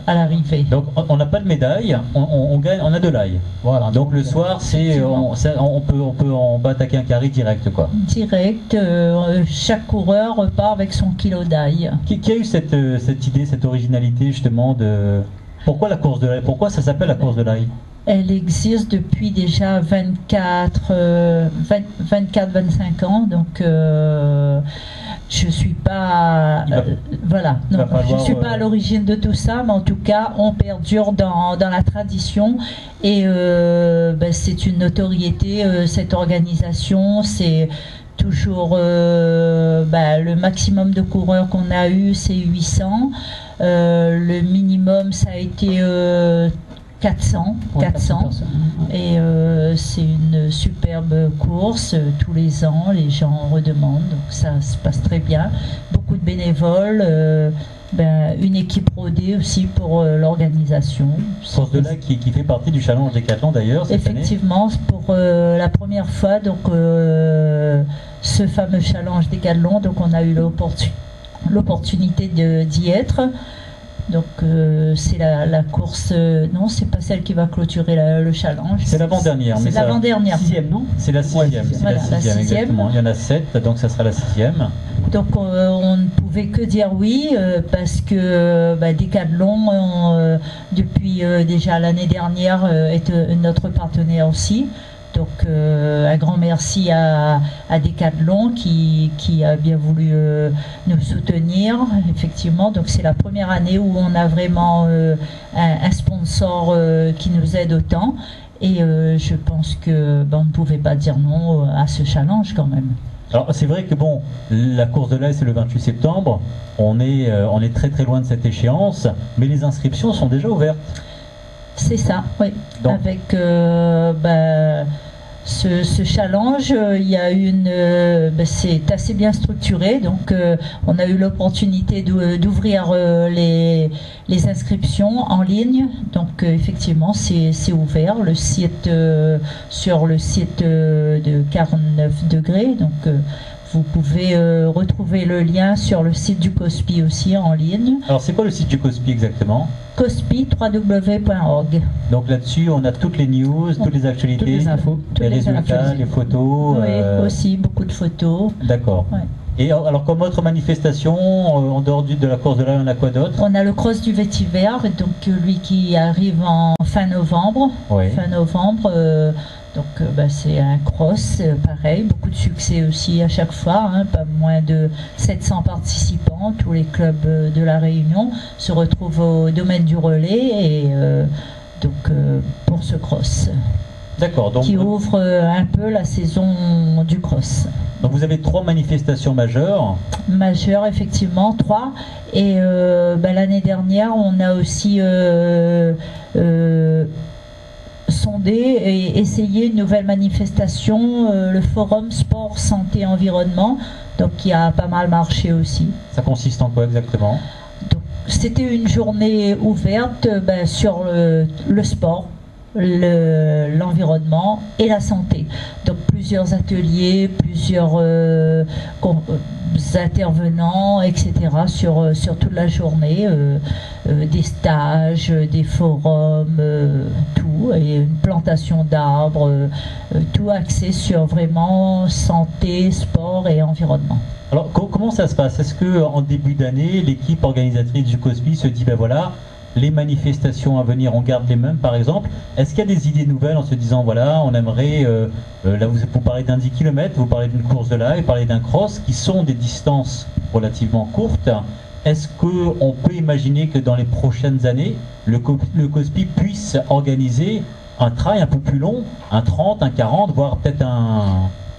à l'arrivée. Donc on n'a pas de médaille, on gagne, on a de l'ail. Voilà. Donc le soir, on peut en attaquer un carré direct, quoi. Direct. Chaque coureur repart avec son kilo d'ail. Qui a eu cette idée, cette originalité justement de pourquoi la course de l'ail? Pourquoi ça s'appelle la course de l'ail? Elle existe depuis déjà 24-25 ans, donc je suis pas je suis pas à l'origine de tout ça, mais en tout cas on perdure dans la tradition et c'est une notoriété, cette organisation, c'est toujours le maximum de coureurs qu'on a eu, c'est 800, le minimum ça a été 400 et c'est une superbe course tous les ans, les gens redemandent, donc ça se passe très bien, beaucoup de bénévoles, une équipe rodée aussi pour l'organisation. Course de l'ail qui fait partie du challenge Décathlon d'ailleurs cette effectivement année. Pour la première fois, donc ce fameux challenge Décathlon, donc on a eu l'opportunité d'y être. Donc c'est la course, non c'est pas celle qui va clôturer le challenge. C'est l'avant-dernière. C'est l'avant-dernière. Sixième, non? C'est la sixième. Voilà, c'est la sixième, exactement. Il y en a 7, donc ça sera la sixième. Donc on ne pouvait que dire oui parce que Décathlon, depuis déjà l'année dernière, est notre partenaire aussi. Donc un grand merci à Décathlon qui a bien voulu nous soutenir, effectivement. Donc c'est la première année où on a vraiment un sponsor qui nous aide autant. Et je pense que on ne pouvait pas dire non à ce challenge quand même. Alors c'est vrai que la course de l'ail c'est le 28 septembre, on est très très loin de cette échéance, mais les inscriptions sont déjà ouvertes. C'est ça, oui. Donc, avec ce challenge, il y a c'est assez bien structuré, donc on a eu l'opportunité d'ouvrir les inscriptions en ligne, donc effectivement c'est ouvert, le site sur le site de 49 degrés, donc vous pouvez retrouver le lien sur le site du COSPI aussi en ligne. Alors c'est quoi le site du COSPI exactement? COSPI, www.org. Donc là-dessus on a toutes les news, toutes les actualités, toutes les infos, les résultats, les photos. Oui, aussi beaucoup de photos. D'accord. Ouais. Et alors comme autre manifestation, en dehors de la course de l'ail, on a quoi d'autre? On a le cross du vétiver, donc lui qui arrive en fin novembre. Oui. Fin novembre. Donc c'est un cross, pareil, beaucoup de succès aussi à chaque fois, pas moins de 700 participants, tous les clubs de la Réunion se retrouvent au domaine du relais et pour ce cross. D'accord, donc qui ouvre un peu la saison du cross. Donc vous avez 3 manifestations majeures. Majeures, effectivement, 3. Et l'année dernière, on a aussi sondé et essayé une nouvelle manifestation, le Forum Sport, Santé, Environnement, donc qui a pas mal marché aussi. Ça consiste en quoi exactement? C'était une journée ouverte sur le sport, l'environnement et la santé. Donc plusieurs ateliers, plusieurs intervenants, etc. sur toute la journée, des stages, des forums, tout, et une plantation d'arbres, tout axé sur vraiment santé, sport et environnement. Alors comment ça se passe? Est-ce que en début d'année, l'équipe organisatrice du COSPI se dit voilà, les manifestations à venir, on garde les mêmes par exemple? Est-ce qu'il y a des idées nouvelles en se disant voilà, on aimerait, là vous parlez d'un 10 km, vous parlez d'une course de l'ail, vous parlez d'un cross, qui sont des distances relativement courtes. Est-ce qu'on peut imaginer que dans les prochaines années, le COSPI puisse organiser un trail un peu plus long, un 30, un 40, voire peut-être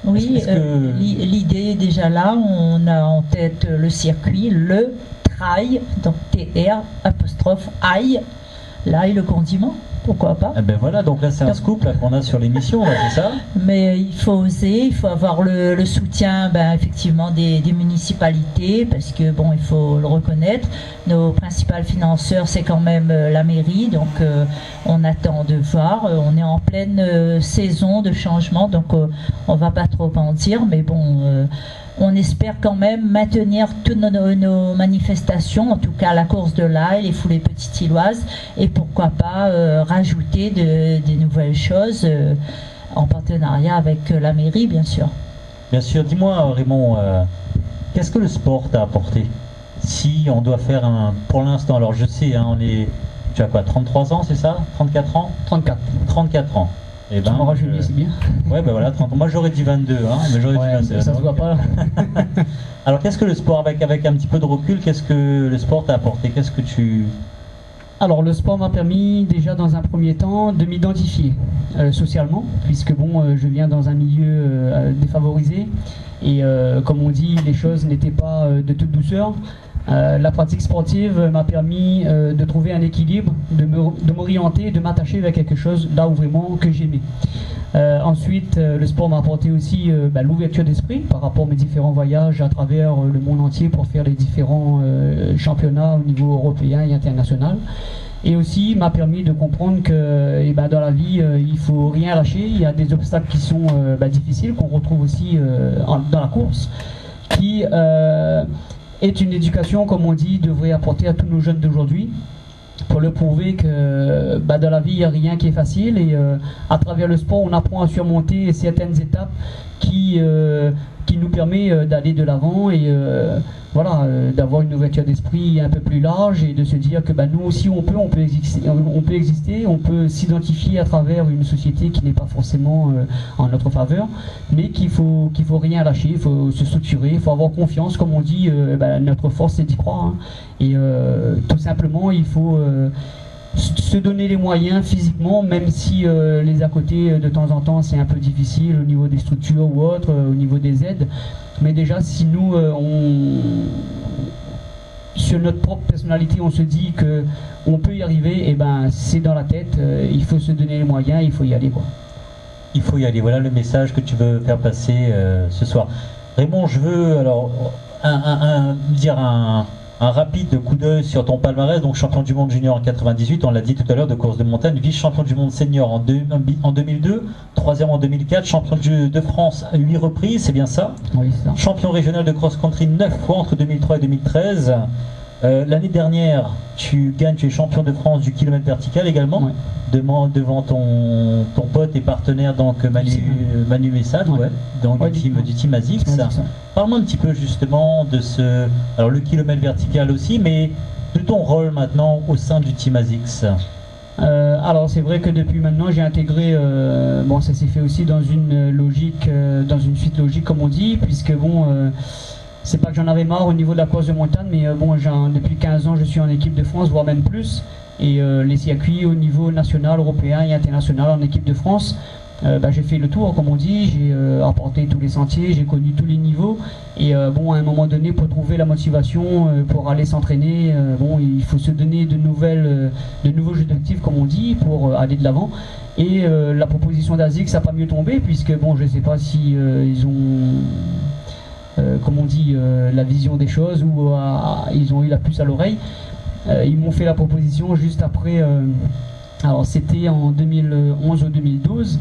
Oui, Est-ce que- l'idée est déjà là. On a en tête le circuit, le trail, donc TR apostrophe ail, l'ail, le condiment, pourquoi pas. Eh ben voilà, donc là c'est un scoop là, qu'on a sur l'émission, là, c'est ça? Mais il faut oser, il faut avoir le soutien effectivement des municipalités, parce que bon, il faut le reconnaître, nos principaux financeurs c'est quand même la mairie, donc on attend de voir. On est en pleine saison de changement, donc on va pas trop en dire, mais bon, on espère quand même maintenir toutes nos manifestations, en tout cas la course de l'ail, les foulées petites îloises, et pourquoi pas rajouter des nouvelles choses en partenariat avec la mairie, bien sûr. Bien sûr, dis-moi Raymond, qu'est-ce que le sport t'a apporté? Si on doit faire pour l'instant, alors je sais, hein, tu as quoi, 33 ans, c'est ça? 34 ans? 34. 34 ans. Eh ben, Tu m'auras rajeuni, c'est bien. Ouais, ben voilà, 30 ans. Moi j'aurais dit 22, hein, mais j'aurais Ouais, dit 22. ça se donc. voit pas. Alors qu'est-ce que le sport, avec un petit peu de recul, qu'est-ce que le sport t'a apporté? Qu'est-ce que tu... Alors le sport m'a permis déjà dans un premier temps de m'identifier socialement, puisque bon, je viens dans un milieu défavorisé et comme on dit, les choses n'étaient pas de toute douceur. La pratique sportive m'a permis de trouver un équilibre, de m'orienter, de m'attacher vers quelque chose là où vraiment que j'aimais. Ensuite, le sport m'a apporté aussi l'ouverture d'esprit par rapport à mes différents voyages à travers le monde entier pour faire les différents championnats au niveau européen et international. Et aussi m'a permis de comprendre que dans la vie, il faut rien lâcher. Il y a des obstacles qui sont difficiles, qu'on retrouve aussi dans la course, qui est une éducation, comme on dit, devrait apporter à tous nos jeunes d'aujourd'hui, pour leur prouver que dans la vie, il n'y a rien qui est facile, et à travers le sport, on apprend à surmonter certaines étapes qui nous permet d'aller de l'avant et d'avoir une ouverture d'esprit un peu plus large et de se dire que nous aussi on peut exister, on peut s'identifier à travers une société qui n'est pas forcément en notre faveur, mais qu'il faut rien lâcher, il faut se structurer, il faut avoir confiance, comme on dit, notre force c'est d'y croire, hein. Et tout simplement il faut se donner les moyens physiquement, même si les à côté de temps en temps c'est un peu difficile au niveau des structures ou autres, au niveau des aides. Mais déjà, si nous, sur notre propre personnalité, on se dit que on peut y arriver, et c'est dans la tête, il faut se donner les moyens, il faut y aller, quoi. Il faut y aller, voilà le message que tu veux faire passer ce soir. Raymond, je veux alors dire un rapide coup d'œil sur ton palmarès, donc champion du monde junior en 98, on l'a dit tout à l'heure, de course de montagne, vice-champion du monde senior en 2002, troisième en 2004, champion de France à 8 reprises, c'est bien ça? Oui, c'est ça. Champion régional de cross-country 9 fois entre 2003 et 2013. L'année dernière, tu es champion de France du kilomètre vertical également, Ouais. devant ton pote et partenaire donc Manu Messad, Ouais. donc Ouais, du team ASICS. C'est ça. Parle-moi un petit peu justement de alors le kilomètre vertical aussi, mais de ton rôle maintenant au sein du team ASICS. Alors c'est vrai que depuis maintenant j'ai intégré, ça s'est fait aussi dans une logique, dans une suite logique comme on dit, puisque c'est pas que j'en avais marre au niveau de la course de montagne, mais depuis 15 ans je suis en équipe de France, voire même plus, et les circuits au niveau national, européen et international en équipe de France, j'ai fait le tour comme on dit, j'ai apporté tous les sentiers, j'ai connu tous les niveaux, et à un moment donné pour trouver la motivation pour aller s'entraîner, il faut se donner de nouveaux objectifs comme on dit pour aller de l'avant. Et la proposition d'ASICS ça n'a pas mieux tombé, puisque je sais pas si ils ont comme on dit, la vision des choses, ou ils ont eu la puce à l'oreille. Ils m'ont fait la proposition juste après, alors c'était en 2011 ou 2012,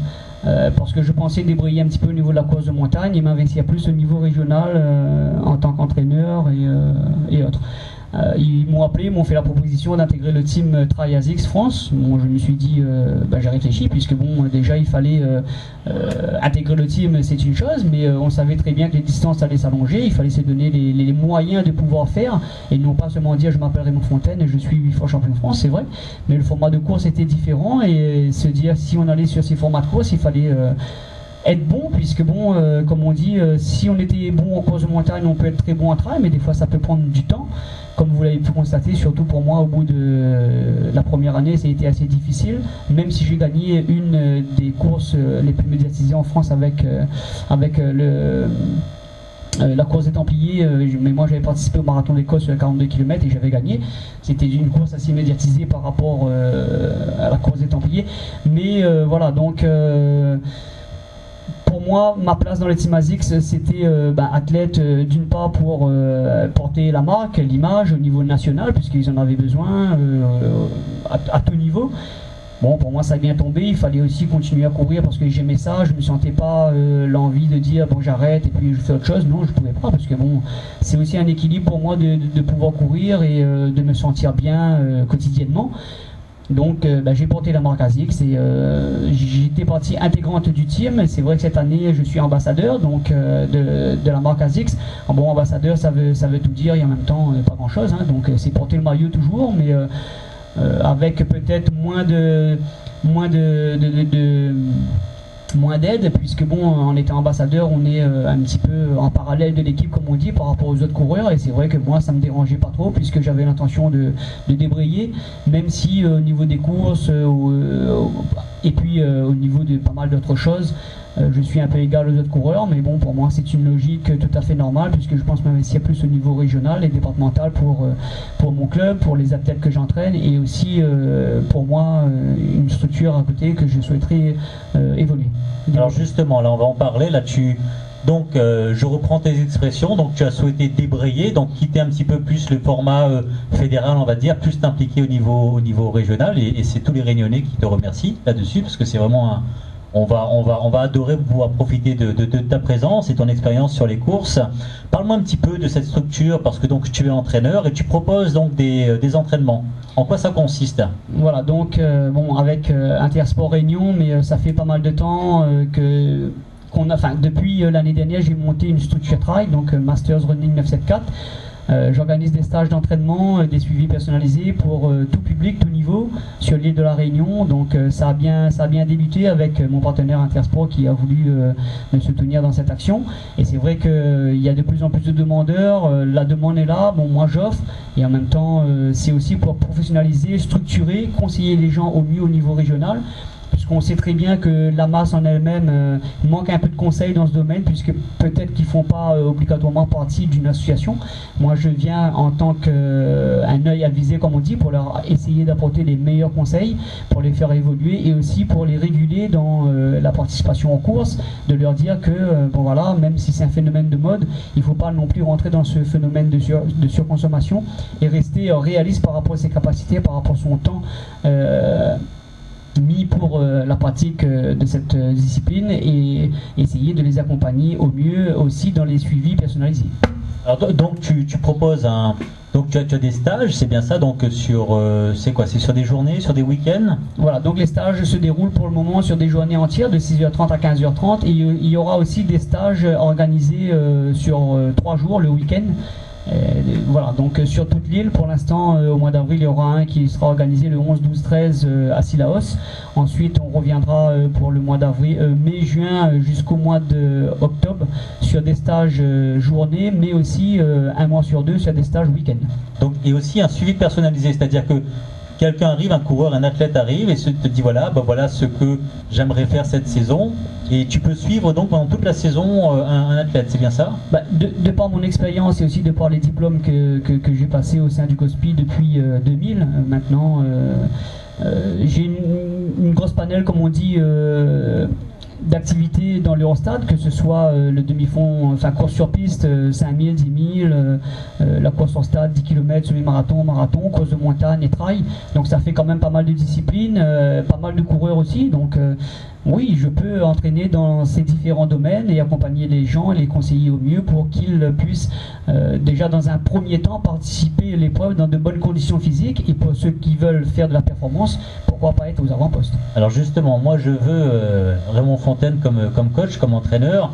parce que je pensais débrayer un petit peu au niveau de la course de montagne et m'investir plus au niveau régional en tant qu'entraîneur et autres. Ils m'ont appelé, m'ont fait la proposition d'intégrer le team Trail ASICS France. Je me suis dit, j'ai réfléchi, puisque déjà il fallait intégrer le team, c'est une chose, mais on savait très bien que les distances allaient s'allonger, il fallait se donner les moyens de pouvoir faire, et non pas seulement dire je m'appelle Raymond Fontaine et je suis 8 fois champion de France, c'est vrai, mais le format de course était différent, et se dire si on allait sur ces formats de course, il fallait être bon, puisque bon, comme on dit, si on était bon en course de montagne, on peut être très bon en trail, mais des fois ça peut prendre du temps. Comme vous l'avez pu constater, surtout pour moi, au bout de la première année, ça a été assez difficile, même si j'ai gagné une des courses les plus médiatisées en France avec la course des Templiers, mais moi j'avais participé au marathon d'Écosse sur les 42 km et j'avais gagné. C'était une course assez médiatisée par rapport à la course des Templiers. Mais voilà, donc pour moi, ma place dans les Team ASICS, c'était athlète d'une part pour porter la marque, l'image au niveau national, puisqu'ils en avaient besoin à tout niveau. Bon, pour moi ça a bien tombé, il fallait aussi continuer à courir parce que j'aimais ça, je ne me sentais pas l'envie de dire bon j'arrête et puis je fais autre chose, non je ne pouvais pas parce que bon, c'est aussi un équilibre pour moi de pouvoir courir et de me sentir bien quotidiennement. Donc j'ai porté la marque ASICS et j'étais partie intégrante du team. C'est vrai que cette année je suis ambassadeur donc, de la marque ASICS. Bon, ambassadeur ça veut tout dire et en même temps pas grand chose, hein, donc c'est porter le maillot toujours, mais avec peut-être moins d'aide, puisque bon, en étant ambassadeur, on est un petit peu en parallèle de l'équipe, comme on dit, par rapport aux autres coureurs, et c'est vrai que moi, ça me dérangeait pas trop, puisque j'avais l'intention de débrayer, même si au niveau des courses, et puis au niveau de pas mal d'autres choses, je suis un peu égal aux autres coureurs, mais bon, pour moi, c'est une logique tout à fait normale, puisque je pense m'investir plus au niveau régional et départemental pour mon club, pour les athlètes que j'entraîne, et aussi pour moi, une structure à côté que je souhaiterais évoluer. Alors justement, là, on va en parler. Là, donc, je reprends tes expressions. Donc, tu as souhaité débrayer, donc quitter un petit peu plus le format fédéral, on va dire, plus t'impliquer au niveau régional, et c'est tous les Réunionnais qui te remercient là-dessus, parce que c'est vraiment on va adorer pouvoir profiter de ta présence et ton expérience sur les courses. Parle-moi un petit peu de cette structure, parce que donc tu es entraîneur et tu proposes donc des entraînements. En quoi ça consiste? Voilà, donc bon, avec Intersport Réunion, mais ça fait pas mal de temps depuis l'année dernière, j'ai monté une structure trail, donc Masters Running 974. J'organise des stages d'entraînement, des suivis personnalisés pour tout public, tout niveau sur l'île de la Réunion. Donc ça a bien débuté avec mon partenaire Intersport qui a voulu me soutenir dans cette action. Et c'est vrai qu'il y a de plus en plus de demandeurs, la demande est là, bon moi j'offre, et en même temps c'est aussi pour professionnaliser, structurer, conseiller les gens au mieux au niveau régional. Puisqu'on sait très bien que la masse en elle-même manque un peu de conseils dans ce domaine, puisque peut-être qu'ils ne font pas obligatoirement partie d'une association. Moi, je viens en tant qu'un œil avisé, comme on dit, pour leur essayer d'apporter les meilleurs conseils, pour les faire évoluer et aussi pour les réguler dans la participation en course, de leur dire que, bon voilà, même si c'est un phénomène de mode, il ne faut pas non plus rentrer dans ce phénomène de surconsommation et rester réaliste par rapport à ses capacités, par rapport à son temps. Mis pour la pratique de cette discipline et essayer de les accompagner au mieux aussi dans les suivis personnalisés. Alors donc tu proposes donc tu as des stages, c'est bien ça, donc c'est quoi, c'est sur des journées, sur des week-ends? Voilà, donc les stages se déroulent pour le moment sur des journées entières de 6h30 à 15h30 et il y aura aussi des stages organisés sur 3 jours le week-end. Voilà, donc sur toute l'île, pour l'instant, au mois d'avril, il y aura un qui sera organisé le 11, 12, 13 à Sillaos. Ensuite, on reviendra pour le mois d'avril, mai, juin, jusqu'au mois d'octobre sur des stages journées, mais aussi un mois sur 2 sur des stages week-end. Donc, et aussi un suivi personnalisé, c'est-à-dire que quelqu'un arrive, un coureur, un athlète arrive et te dit voilà ce que j'aimerais faire cette saison, et tu peux suivre donc pendant toute la saison un athlète, c'est bien ça? De par mon expérience et aussi de par les diplômes que j'ai passés au sein du COSPI depuis 2000 maintenant, j'ai une grosse panel, comme on dit, d'activités dans l'Eurostade, que ce soit le demi-fond, enfin course sur piste, 5000, 10 000, la course en stade, 10 km, semi-marathon, marathon, course de montagne et trail. Donc ça fait quand même pas mal de disciplines, pas mal de coureurs aussi. Donc oui, je peux entraîner dans ces différents domaines et accompagner les gens et les conseiller au mieux pour qu'ils puissent déjà dans un premier temps participer à l'épreuve dans de bonnes conditions physiques, et pour ceux qui veulent faire de la performance, pourquoi pas être aux avant-postes. Alors justement, moi je veux Raymond Fontaine comme coach, comme entraîneur.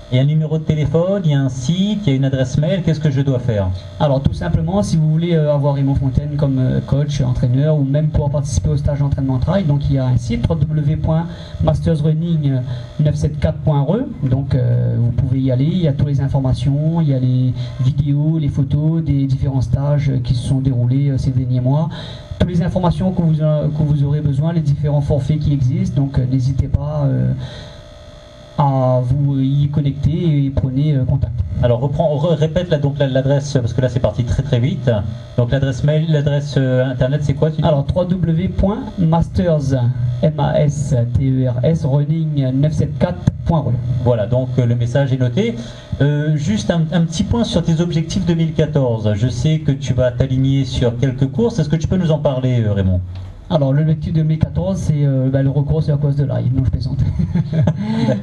Il y a un numéro de téléphone, il y a un site, il y a une adresse mail, qu'est-ce que je dois faire? Alors tout simplement, si vous voulez avoir Raymond Fontaine comme coach, entraîneur, ou même pouvoir participer au stage d'entraînement trail, donc il y a un site www.mastersrunning974.re, donc vous pouvez y aller, il y a toutes les informations, il y a les vidéos, les photos des différents stages qui se sont déroulés ces derniers mois. Toutes les informations que vous aurez besoin, les différents forfaits qui existent, donc n'hésitez pas à vous y connecter et prenez contact. Alors répète là, donc l'adresse, parce que là c'est parti très très vite. Donc l'adresse mail, l'adresse internet c'est quoi tu dis? Alors www.masters running974.re. Voilà, donc le message est noté. Juste un petit point sur tes objectifs 2014. Je sais que tu vas t'aligner sur quelques courses. Est-ce que tu peux nous en parler, Raymond? Alors l'objectif 2014 c'est le record sur la course de l'ail, non je plaisante.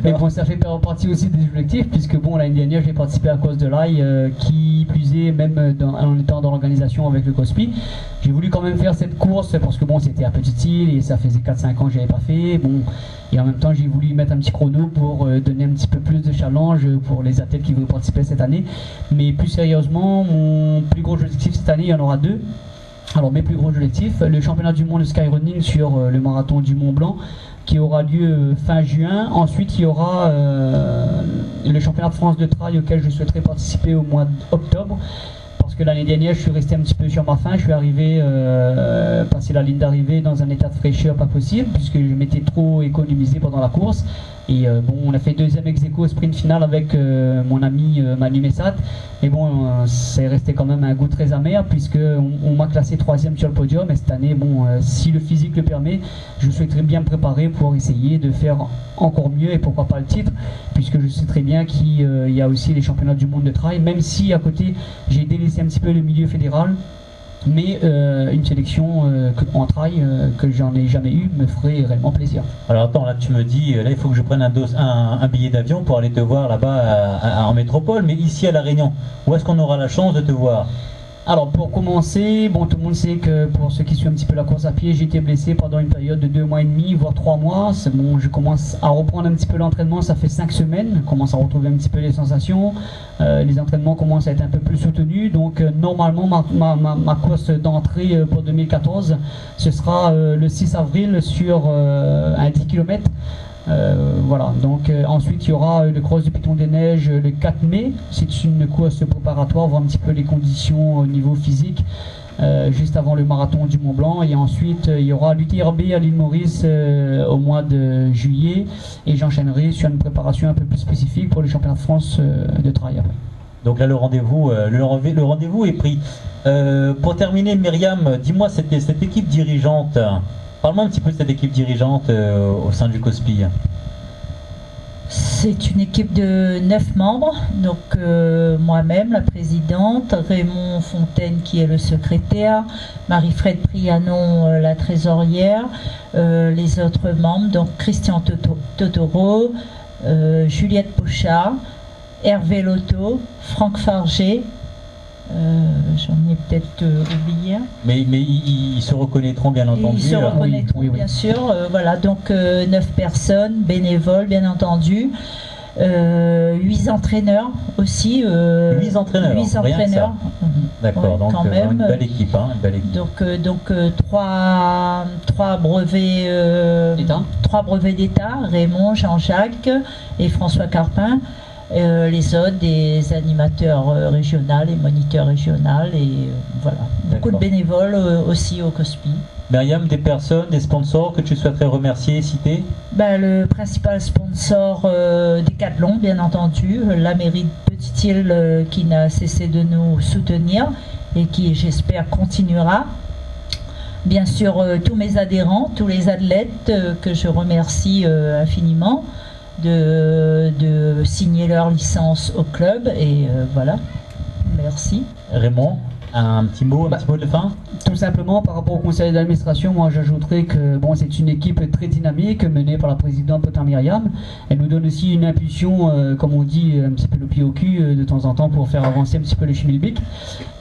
Mais bon, ça fait partie aussi des objectifs puisque bon, l'année dernière j'ai participé à la course de l'ail qui plus est même en étant dans l'organisation avec le COSPI. J'ai voulu quand même faire cette course parce que bon, c'était à petite île et ça faisait 4-5 ans que je n'avais pas fait. Bon, et en même temps j'ai voulu mettre un petit chrono pour donner un petit peu plus de challenge pour les athlètes qui veulent participer cette année. Mais plus sérieusement, mon plus gros objectif cette année, il y en aura deux. Alors mes plus gros objectifs, le championnat du monde de skyrunning sur le marathon du Mont Blanc qui aura lieu fin juin. Ensuite il y aura le championnat de France de trail auquel je souhaiterais participer au mois d'octobre. Parce que l'année dernière je suis resté un petit peu sur ma faim, je suis arrivé, passé la ligne d'arrivée dans un état de fraîcheur pas possible puisque je m'étais trop économisé pendant la course. Et bon, on a fait deuxième ex-aequo au sprint final avec mon ami Manu Messat. Et bon, c'est resté quand même un goût très amer puisque on m'a classé troisième sur le podium. Et cette année, bon, si le physique le permet, je souhaiterais bien me préparer pour essayer de faire encore mieux et pourquoi pas le titre, puisque je sais très bien qu'il y a aussi les championnats du monde de trail, même si à côté j'ai délaissé un petit peu le milieu fédéral. Mais une sélection en trail que j'en ai jamais eu me ferait réellement plaisir. Alors attends, là tu me dis, là il faut que je prenne un billet d'avion pour aller te voir là-bas en métropole, mais ici à La Réunion, où est-ce qu'on aura la chance de te voir? Alors pour commencer, bon, tout le monde sait que pour ceux qui suivent un petit peu la course à pied, j'ai été blessé pendant une période de 2 mois et demi, voire 3 mois. Bon, je commence à reprendre un petit peu l'entraînement, ça fait 5 semaines, je commence à retrouver un petit peu les sensations, les entraînements commencent à être un peu plus soutenus, donc normalement ma course d'entrée pour 2014, ce sera le 6 avril sur un 10 km. Voilà, donc ensuite il y aura le cross du Piton des Neiges le 4 mai, c'est une course préparatoire, voir un petit peu les conditions au niveau physique juste avant le marathon du Mont Blanc, et ensuite il y aura l'UTRB à l'île Maurice au mois de juillet, et j'enchaînerai sur une préparation un peu plus spécifique pour le championnat de France de trail après. Donc là le rendez-vous est pris. Pour terminer, Myriam, dis-moi cette équipe dirigeante. Parle-moi un petit peu de cette équipe dirigeante au sein du COSPI. C'est une équipe de 9 membres, donc moi-même, la présidente, Raymond Fontaine qui est le secrétaire, Marie-Fred Prianon, la trésorière, les autres membres, donc Christian Totoro, Juliette Pochard, Hervé Lotto, Franck Farger. J'en ai peut-être oublié. Mais ils se reconnaîtront bien entendu. Ils se reconnaîtront bien sûr. Voilà, donc 9 personnes, bénévoles bien entendu. 8 entraîneurs aussi. 8 entraîneurs. 8 entraîneurs. D'accord, ouais, donc quand même. Une belle équipe. Hein, une belle équipe. Donc 3 brevets d'État, Raymond, Jean-Jacques et François Carpin. Les autres, des animateurs régionaux et moniteurs régionaux, et voilà. Beaucoup de bénévoles aussi au COSPI. Myriam, des personnes, des sponsors que tu souhaiterais remercier et citer? Le principal sponsor, Decathlon, bien entendu, la mairie de Petite-Île qui n'a cessé de nous soutenir et qui, j'espère, continuera. Bien sûr, tous mes adhérents, tous les athlètes que je remercie infiniment de signer leur licence au club, et voilà, merci. Raymond, un petit mot de fin? Tout simplement, par rapport au conseil d'administration, moi j'ajouterais que bon, c'est une équipe très dynamique menée par la présidente Potin Myriam. Elle nous donne aussi une impulsion, comme on dit, un petit peu le pied au cul de temps en temps pour faire avancer un petit peu le schmilblick.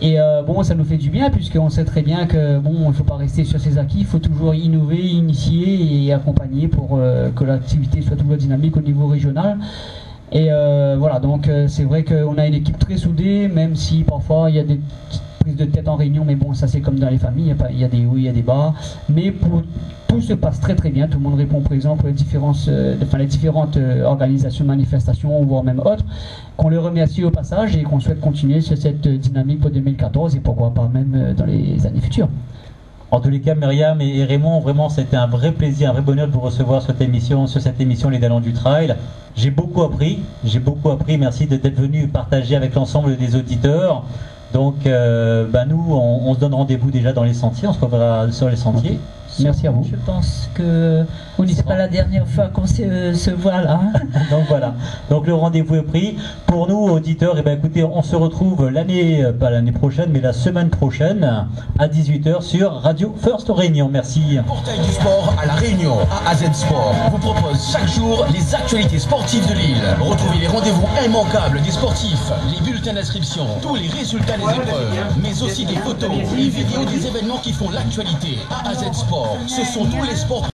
Et bon, ça nous fait du bien puisqu'on sait très bien que bon, il ne faut pas rester sur ses acquis, il faut toujours innover, initier et accompagner pour que l'activité soit toujours dynamique au niveau régional. Et voilà, donc c'est vrai qu'on a une équipe très soudée, même si parfois il y a des prises de tête en réunion, mais bon, ça c'est comme dans les familles, il y a des hauts, il y a des bas. Mais tout se passe très très bien, tout le monde répond présent pour les différentes organisations, manifestations, voire même autres, qu'on les remercie au passage et qu'on souhaite continuer sur cette dynamique pour 2014 et pourquoi pas même dans les années futures. En tous les cas, Myriam et Raymond, vraiment, c'était un vrai plaisir, un vrai bonheur de vous recevoir sur cette émission Les Talents du Trail. J'ai beaucoup appris, merci d'être venu partager avec l'ensemble des auditeurs. Donc, nous, on se donne rendez-vous déjà dans les sentiers, on se reverra sur les sentiers. Okay. Merci à vous. Je pense que c'est pas la dernière fois qu'on se voit là. Donc voilà. Donc le rendez-vous est pris. Pour nous, auditeurs, écoutez, on se retrouve pas l'année prochaine, mais la semaine prochaine à 18h sur Radio First Réunion. Merci. Portail du sport à La Réunion, AAZ Sport vous propose chaque jour les actualités sportives de l'île. Retrouvez les rendez-vous immanquables des sportifs, les bulletins d'inscription, tous les résultats des épreuves, mais aussi des photos et vidéos des événements qui font l'actualité. AAZ Sport, ce sont tous les sports